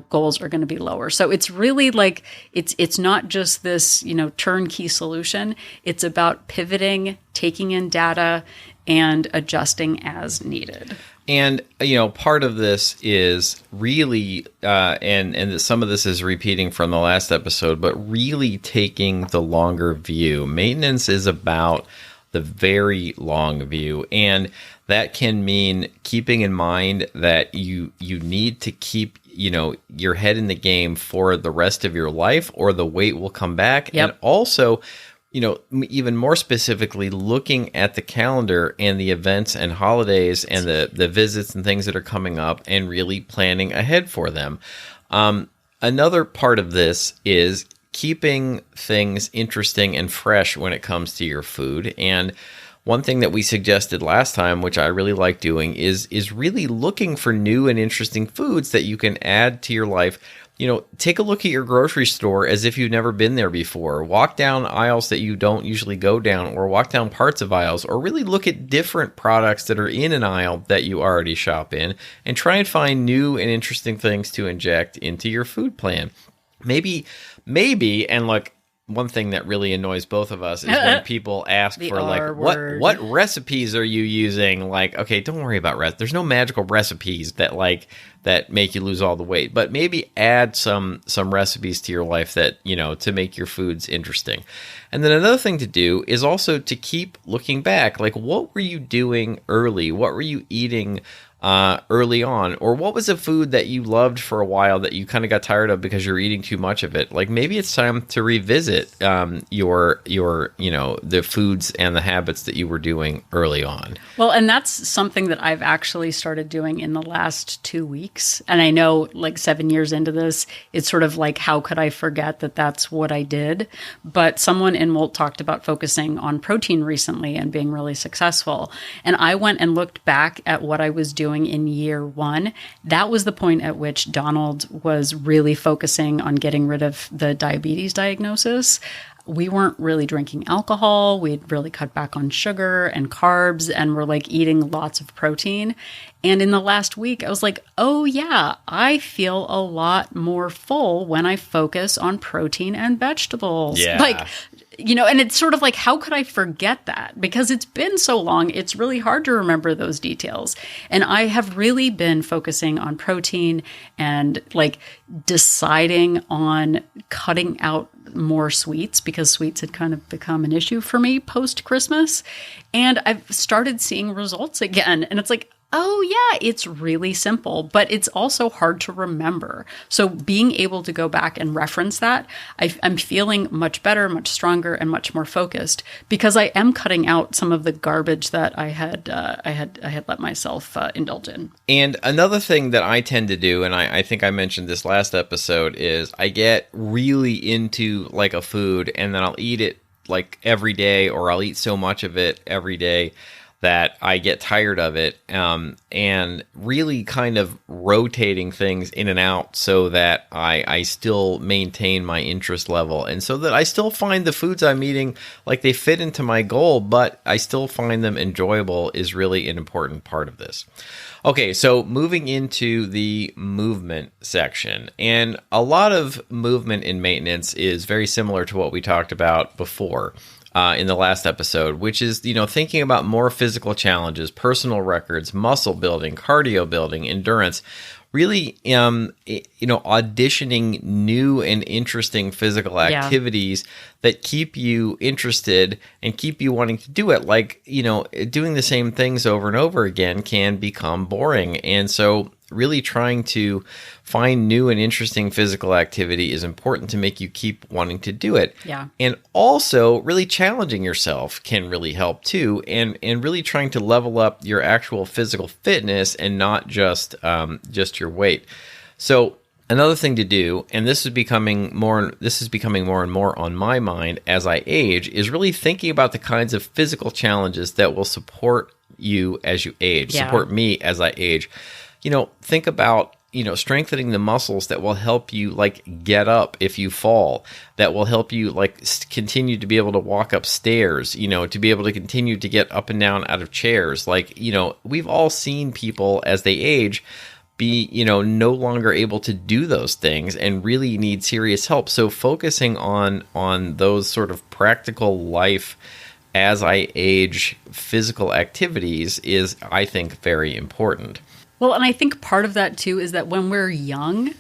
goals are going to be lower. So it's really like, it's not just this, turnkey solution. It's about pivoting, taking in data and adjusting as needed. And, part of this is really, and some of this is repeating from the last episode, but really taking the longer view. Maintenance is about the very long view. And that can mean keeping in mind that you need to keep, your head in the game for the rest of your life or the weight will come back. Yep. And also, even more specifically, looking at the calendar and the events and holidays and the visits and things that are coming up and really planning ahead for them. Another part of this is keeping things interesting and fresh when it comes to your food. And one thing that we suggested last time, which I really like doing, is really looking for new and interesting foods that you can add to your life. Take a look at your grocery store as if you've never been there before. Walk down aisles that you don't usually go down, or walk down parts of aisles, or really look at different products that are in an aisle that you already shop in, and try and find new and interesting things to inject into your food plan. Maybe, and look, one thing that really annoys both of us is when people ask The for R like, word. what recipes are you using? Like, okay, don't worry about there's no magical recipes that make you lose all the weight, but maybe add some recipes to your life that, you know, to make your foods interesting. And then another thing to do is also to keep looking back, like what were you doing early? What were you eating early on? Or what was a food that you loved for a while that you kind of got tired of because you're eating too much of it? Like maybe it's time to revisit your you know, the foods and the habits that you were doing early on. Well, and that's something that I've actually started doing in the last 2 weeks. And I know like 7 years into this, it's sort of like, how could I forget that that's what I did? But someone in Molt talked about focusing on protein recently and being really successful. And I went and looked back at what I was doing in year 1. That was the point at which Donald was really focusing on getting rid of the diabetes diagnosis. We weren't really drinking alcohol. We'd really cut back on sugar and carbs and we're like eating lots of protein. And in the last week, I was like, oh yeah, I feel a lot more full when I focus on protein and vegetables. Yeah. Like, you know, and it's sort of like, how could I forget that? Because it's been so long, it's really hard to remember those details. And I have really been focusing on protein and like deciding on cutting out more sweets because sweets had kind of become an issue for me post-Christmas. And I've started seeing results again. And it's like, oh yeah, it's really simple, but it's also hard to remember. So being able to go back and reference that, I'm feeling much better, much stronger, and much more focused because I am cutting out some of the garbage that I had let myself indulge in. And another thing that I tend to do, and I think I mentioned this last episode, is I get really into like a food and then I'll eat it like every day, or I'll eat so much of it every day that I get tired of it, and really kind of rotating things in and out so that I still maintain my interest level and so that I still find the foods I'm eating, like they fit into my goal, but I still find them enjoyable is really an important part of this. Okay, so moving into the movement section, and a lot of movement in maintenance is very similar to what we talked about before. In the last episode, which is, you know, thinking about more physical challenges, personal records, muscle building, cardio building, endurance, really, you know, auditioning new and interesting physical activities that keep you interested and keep you wanting to do it. Like, you know, doing the same things over and over again can become boring. And so really trying to find new and interesting physical activity is important to make you keep wanting to do it. Yeah. And also really challenging yourself can really help too. And really trying to level up your actual physical fitness and not just your weight. So another thing to do, and this is becoming more and more on my mind as I age, is really thinking about the kinds of physical challenges that will support you as you age, support me as I age. You know, think about, you know, strengthening the muscles that will help you like get up if you fall, that will help you like continue to be able to walk upstairs, you know, to be able to continue to get up and down out of chairs. Like, you know, we've all seen people as they age be, you know, no longer able to do those things and really need serious help. So focusing on those sort of practical life as I age physical activities is, I think, very important. Well, and I think part of that too is that when we're young,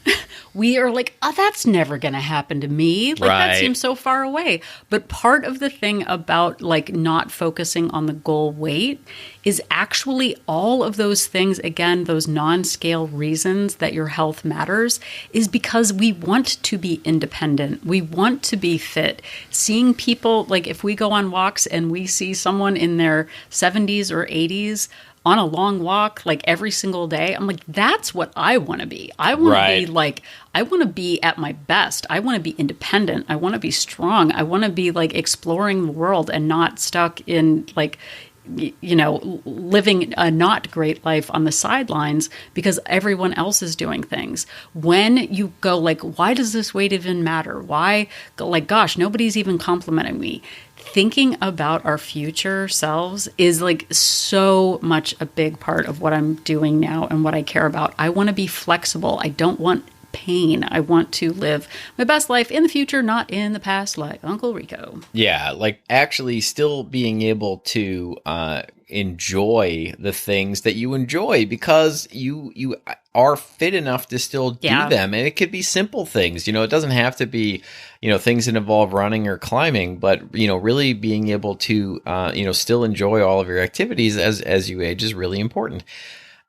we are like, oh, that's never going to happen to me. Like that seems so far away. But part of the thing about like not focusing on the goal weight is actually all of those things, again, those non-scale reasons that your health matters is because we want to be independent. We want to be fit. Seeing people, like if we go on walks and we see someone in their 70s or 80s on a long walk, like every single day, I'm like, that's what I want to be. I want to be like, I want to be at my best. I want to be independent. I want to be strong. I want to be like exploring the world and not stuck in like, you know, living a not great life on the sidelines because everyone else is doing things. When you go like, why does this weight even matter? Why, like, gosh, nobody's even complimenting me. Thinking about our future selves is like so much a big part of what I'm doing now and what I care about. I want to be flexible. I don't want pain. I want to live my best life in the future, not in the past, like Uncle Rico. Yeah, like actually still being able to enjoy the things that you enjoy because you are fit enough to still do them. And it could be simple things. It doesn't have to be, things that involve running or climbing, but, really being able to, still enjoy all of your activities as you age is really important.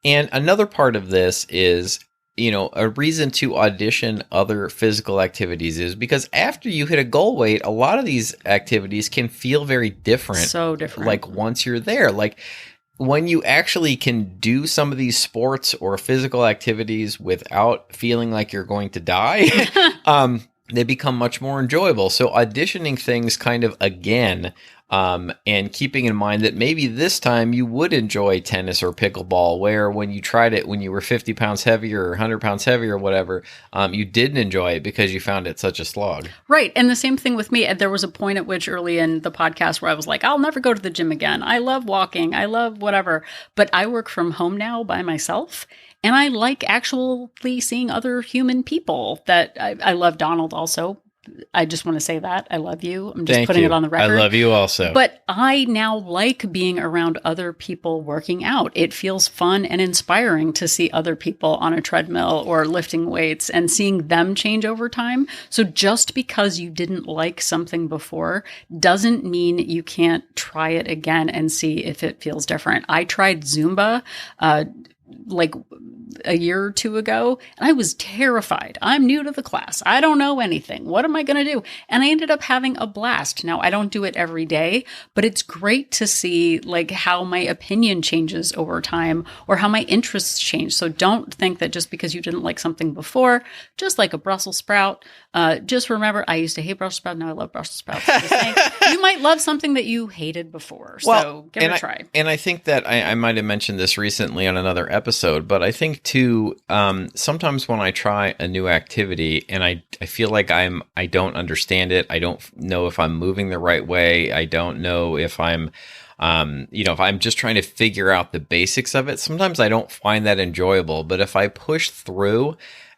And another part of this is, a reason to audition other physical activities is because after you hit a goal weight, a lot of these activities can feel very different. So different. Like once you're there, like when you actually can do some of these sports or physical activities without feeling like you're going to die, they become much more enjoyable. So auditioning things kind of again, and keeping in mind that maybe this time you would enjoy tennis or pickleball, where when you tried it when you were 50 pounds heavier or 100 pounds heavier or whatever, you didn't enjoy it because you found it such a slog. Right. And the same thing with me. There was a point at which early in the podcast where I was like, I'll never go to the gym again. I love walking. I love whatever. But I work from home now by myself. And I like actually seeing other human people. That I love Donald also. I just want to say that. I love you. I'm just putting it on the record. I love you also. But I now like being around other people working out. It feels fun and inspiring to see other people on a treadmill or lifting weights and seeing them change over time. So just because you didn't like something before doesn't mean you can't try it again and see if it feels different. I tried Zumba, like a year or two ago, and I was terrified. I'm new to the class. I don't know anything. What am I going to do? And I ended up having a blast. Now, I don't do it every day, but it's great to see like how my opinion changes over time or how my interests change. So don't think that just because you didn't like something before, just like a Brussels sprout, just remember, I used to hate Brussels sprouts. Now I love Brussels sprouts. You might love something that you hated before. So give it a try. And I think that I might have mentioned this recently on another episode, but I think too, sometimes when I try a new activity and I feel like I don't understand it. I don't know if I'm moving the right way. I don't know if I'm, if I'm just trying to figure out the basics of it. Sometimes I don't find that enjoyable, but if I push through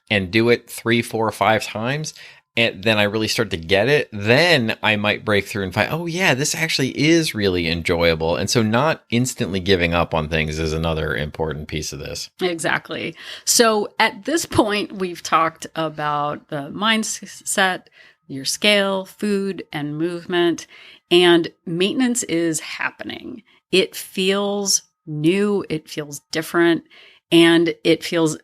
and do it 3, 4, 5 times, and then I really start to get it, then I might break through and find, oh yeah, this actually is really enjoyable. And so not instantly giving up on things is another important piece of this. Exactly. So at this point, we've talked about the mindset, your scale, food, and movement, and maintenance is happening. It feels new. It feels different. And it feels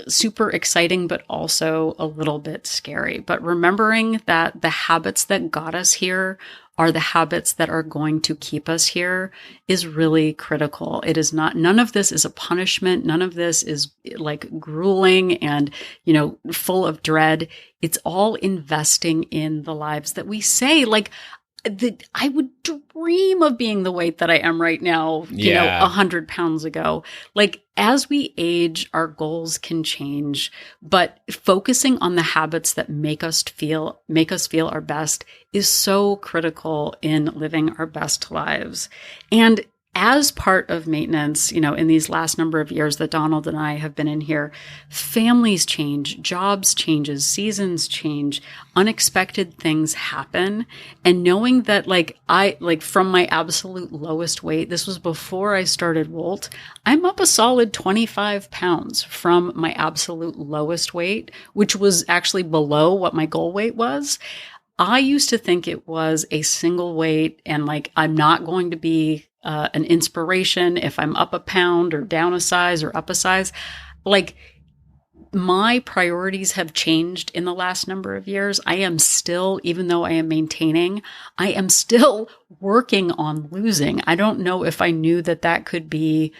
super exciting, but also a little bit scary. But remembering that the habits that got us here are the habits that are going to keep us here is really critical. It is not, none of this is a punishment. None of this is like grueling and, full of dread. It's all investing in the lives that we say, like, I would dream of being the weight that I am right now, 100 pounds ago. Like as we age, our goals can change, but focusing on the habits that make us feel our best is so critical in living our best lives. And as part of maintenance, in these last number of years that Donald and I have been in here, families change, jobs changes, seasons change, unexpected things happen. And knowing that from my absolute lowest weight, this was before I started Wolt, I'm up a solid 25 pounds from my absolute lowest weight, which was actually below what my goal weight was. I used to think it was a single weight and I'm not going to be an inspiration if I'm up a pound or down a size or up a size. My priorities have changed in the last number of years. I am still, even though I am maintaining, I am still working on losing. I don't know if I knew that could be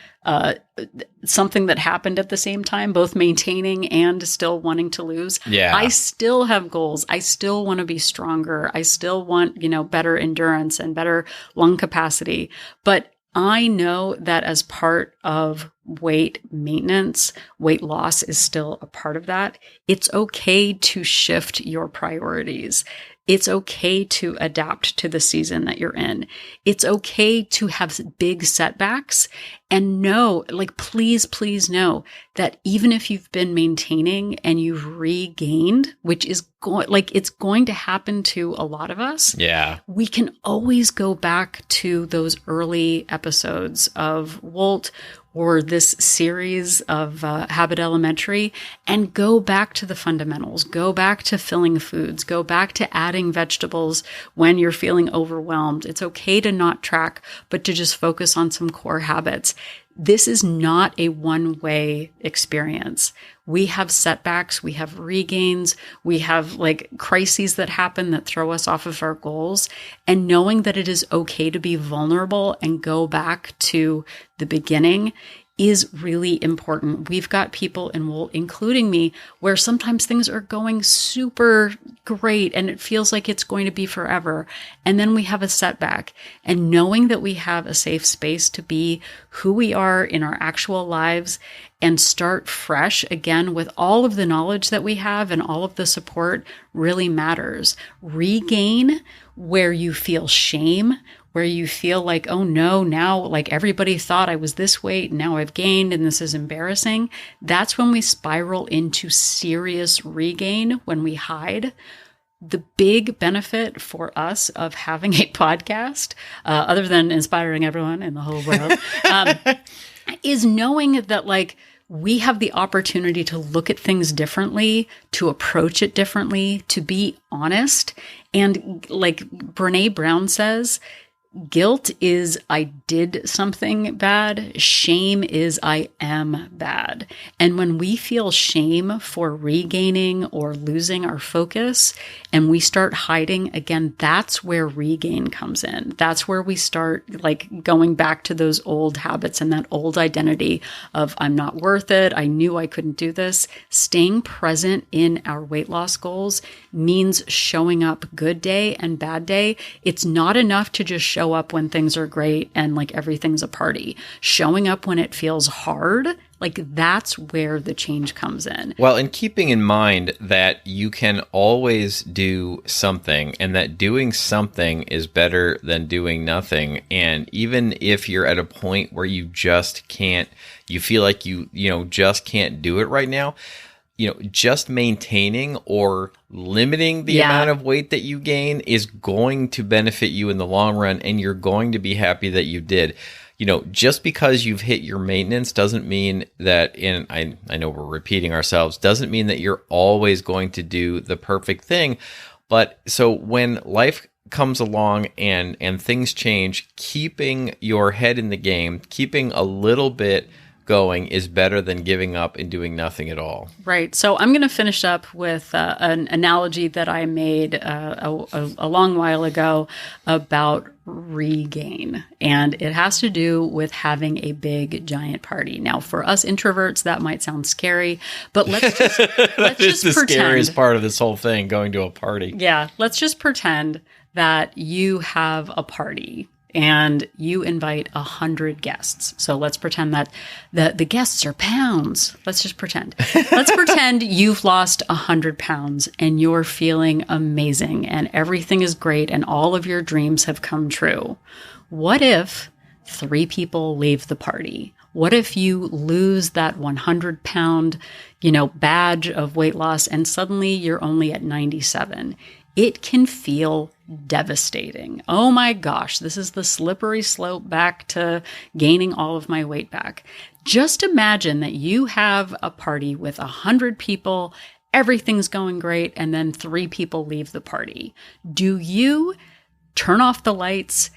something that happened at the same time, both maintaining and still wanting to lose. Yeah. I still have goals. I still want to be stronger. I still want, better endurance and better lung capacity. But I know that as part of weight maintenance, weight loss is still a part of that. It's okay to shift your priorities. It's okay to adapt to the season that you're in. It's okay to have big setbacks, and know, like, please, please know that even if you've been maintaining and you've regained, which is it's going to happen to a lot of us. Yeah. We can always go back to those early episodes of Wolt or this series of Habit Elementary and go back to the fundamentals, go back to filling foods, go back to adding vegetables when you're feeling overwhelmed. It's okay to not track, but to just focus on some core habits. This is not a one-way experience. We have setbacks, we have regains, we have like crises that happen that throw us off of our goals. And knowing that it is okay to be vulnerable and go back to the beginning is really important. We've got people in Wolt, including me, where sometimes things are going super great and it feels like it's going to be forever. And then we have a setback. And knowing that we have a safe space to be who we are in our actual lives and start fresh again with all of the knowledge that we have and all of the support really matters. Regain where you feel shame, where you feel like, oh no, now like everybody thought I was this weight, now I've gained and this is embarrassing. That's when we spiral into serious regain, when we hide. The big benefit for us of having a podcast, other than inspiring everyone in the whole world, is knowing that like we have the opportunity to look at things differently, to approach it differently, to be honest. And like Brene Brown says, guilt is I did something bad. Shame is I am bad. And when we feel shame for regaining or losing our focus and we start hiding, again, that's where regain comes in. That's where we start like going back to those old habits and that old identity of I'm not worth it. I knew I couldn't do this. Staying present in our weight loss goals means showing up good day and bad day. It's not enough to just show up when things are great and like everything's a party. Showing up when it feels hard, like that's where the change comes in. Well, and keeping in mind that you can always do something and that doing something is better than doing nothing. And even if you're at a point where you just can't, you feel like you just can't do it right now, just maintaining or limiting the amount of weight that you gain is going to benefit you in the long run, and you're going to be happy that you did. Just because you've hit your maintenance doesn't mean that, I know we're repeating ourselves, doesn't mean that you're always going to do the perfect thing. But so when life comes along and things change, keeping your head in the game, keeping a little bit going is better than giving up and doing nothing at all. Right. So I'm going to finish up with an analogy that I made a long while ago about regain. And it has to do with having a big, giant party. Now, for us introverts, that might sound scary, but let's just It's the pretend. scariest part of this whole thing, going to a party. Yeah. Let's just pretend that you have a party and you invite 100 guests. So let's pretend that the guests are pounds. Let's just pretend. Let's pretend you've lost 100 pounds and you're feeling amazing and everything is great and all of your dreams have come true. What if 3 people leave the party? What if you lose that 100-pound, badge of weight loss and suddenly you're only at 97? It can feel devastating. Oh my gosh, this is the slippery slope back to gaining all of my weight back. Just imagine that you have a party with 100 people, everything's going great, and then 3 people leave the party. Do you turn off the lights,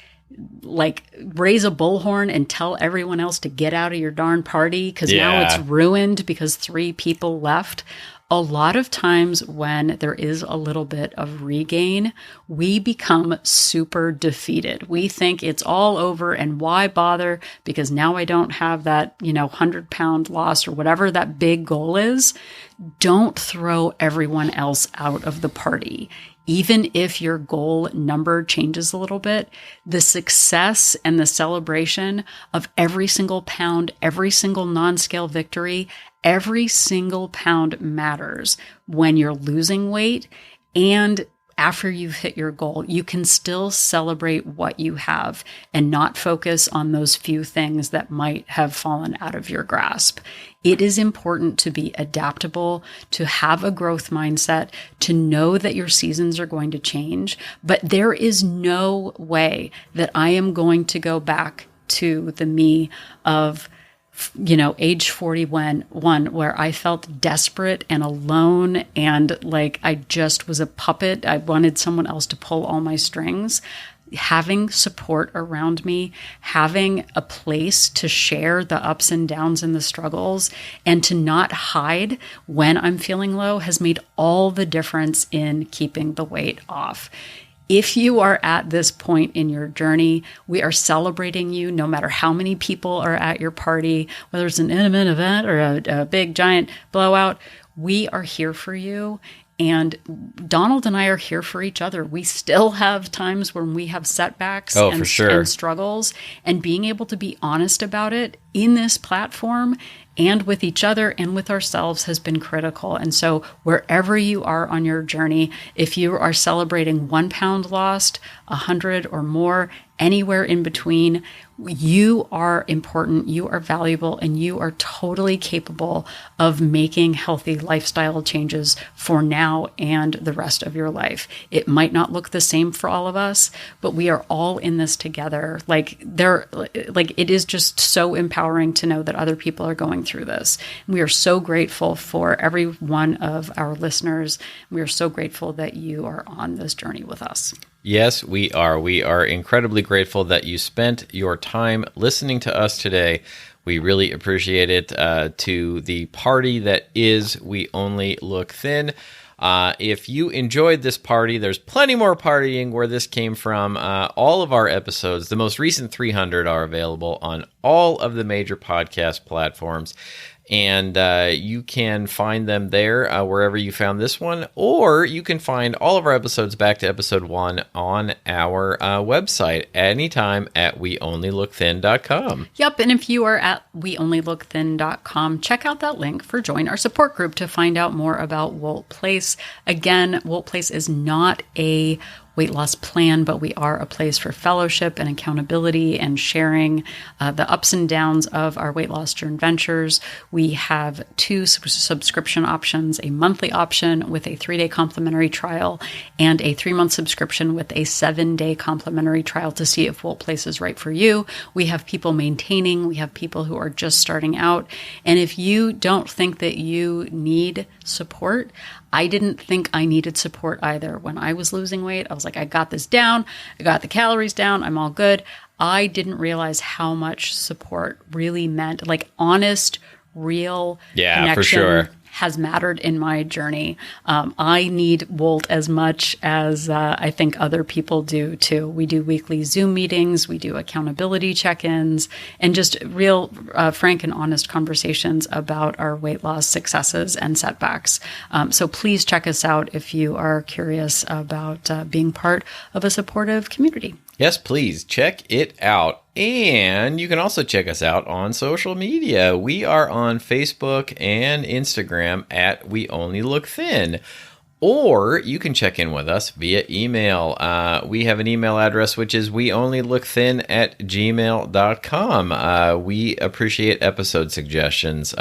like raise a bullhorn and tell everyone else to get out of your darn party because now it's ruined because 3 people left? A lot of times when there is a little bit of regain, we become super defeated. We think it's all over and why bother because now I don't have that, 100-pound loss or whatever that big goal is. Don't throw everyone else out of the party. Even if your goal number changes a little bit, the success and the celebration of every single pound, every single non-scale victory, every single pound matters when you're losing weight. And after you've hit your goal, you can still celebrate what you have and not focus on those few things that might have fallen out of your grasp. It is important to be adaptable, to have a growth mindset, to know that your seasons are going to change. But there is no way that I am going to go back to the me of age 41, where I felt desperate and alone and like I just was a puppet. I wanted someone else to pull all my strings. Having support around me, having a place to share the ups and downs and the struggles, and to not hide when I'm feeling low has made all the difference in keeping the weight off. If you are at this point in your journey, we are celebrating you no matter how many people are at your party, whether it's an intimate event or a big giant blowout. We are here for you. And Donald and I are here for each other. We still have times when we have setbacks and struggles, and being able to be honest about it in this platform and with each other and with ourselves has been critical. And so wherever you are on your journey, if you are celebrating 1 pound lost, 100 or more, anywhere in between, you are important, you are valuable, and you are totally capable of making healthy lifestyle changes for now and the rest of your life. It might not look the same for all of us, but we are all in this together. It is just so empowering to know that other people are going through this. We are so grateful for every one of our listeners. We are so grateful that you are on this journey with us. Yes, we are. We are incredibly grateful that you spent your time listening to us today. We really appreciate it. To the party that is We Only Look Thin. If you enjoyed this party, there's plenty more partying where this came from. All of our episodes, the most recent 300, are available on all of the major podcast platforms. And you can find them there wherever you found this one, or you can find all of our episodes back to episode 1 on our website anytime at weonlylookthin.com. Yep, and if you are at weonlylookthin.com, check out that link for Join Our Support Group to find out more about Wolt Place. Again, Wolt Place is not a weight loss plan, but we are a place for fellowship and accountability and sharing the ups and downs of our weight loss journey ventures. We have 2 subscription options, a monthly option with a 3-day complimentary trial and a 3-month subscription with a 7-day complimentary trial to see if Wolt Place is right for you. We have people maintaining, we have people who are just starting out. And if you don't think that you need support, I didn't think I needed support either. When I was losing weight, I was like, I got this down. I got the calories down. I'm all good. I didn't realize how much support really meant, like honest, real connection. For sure. Has mattered in my journey. I need Wolt as much as I think other people do too. We do weekly Zoom meetings, we do accountability check-ins, and just real frank and honest conversations about our weight loss successes and setbacks. So please check us out if you are curious about being part of a supportive community. Yes, please check it out. And you can also check us out on social media. We are on Facebook and Instagram at We Only Look Thin. Or you can check in with us via email. We have an email address, which is weonlylookthin@gmail.com. We appreciate episode suggestions.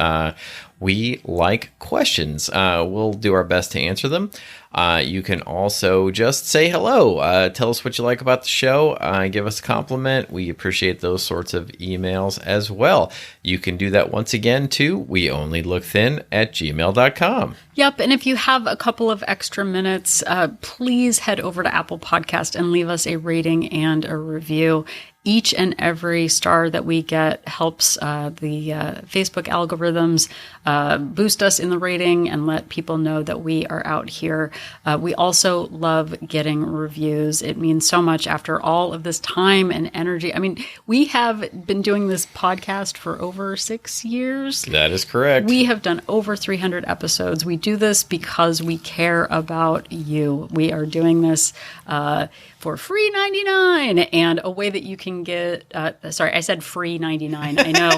We like questions. We'll do our best to answer them. You can also just say hello. Tell us what you like about the show. Give us a compliment. We appreciate those sorts of emails as well. You can do that once again to weonlylookthin@gmail.com. Yep. And if you have a couple of extra minutes, please head over to Apple Podcast and leave us a rating and a review. Each and every star that we get helps the Facebook algorithms boost us in the rating and let people know that we are out here. We also love getting reviews. It means so much after all of this time and energy. I mean, we have been doing this podcast for over 6 years. That is correct. We have done over 300 episodes. We do this because we care about you. We are doing this for free $99, and a way that you can can get, sorry, I said free 99. I know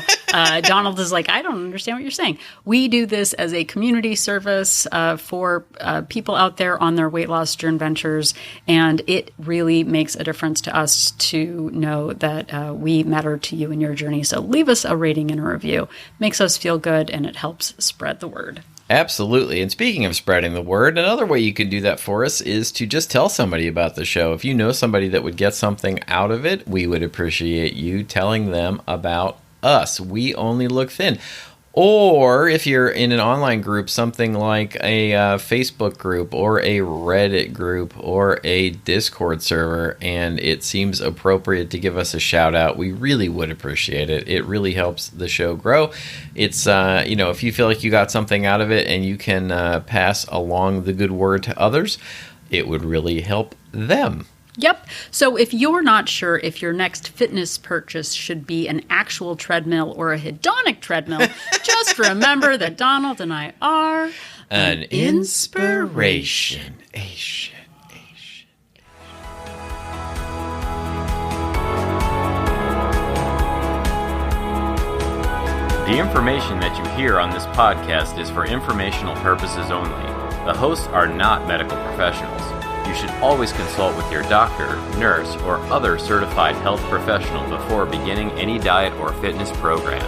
Donald is like, I don't understand what you're saying. We do this as a community service for people out there on their weight loss journey ventures, and it really makes a difference to us to know that we matter to you in your journey. So leave us a rating and a review. Makes us feel good, and it helps spread the word. Absolutely. And speaking of spreading the word, another way you can do that for us is to just tell somebody about the show. If you know somebody that would get something out of it, we would appreciate you telling them about us. We Only Look Thin. Or if you're in an online group, something like a Facebook group or a Reddit group or a Discord server, and it seems appropriate to give us a shout out, we really would appreciate it. It really helps the show grow. It's, if you feel like you got something out of it and you can pass along the good word to others, it would really help them. Yep. So if you're not sure if your next fitness purchase should be an actual treadmill or a hedonic treadmill, just remember that Donald and I are an inspiration. The information that you hear on this podcast is for informational purposes only. The hosts are not medical professionals. You should always consult with your doctor, nurse, or other certified health professional before beginning any diet or fitness program.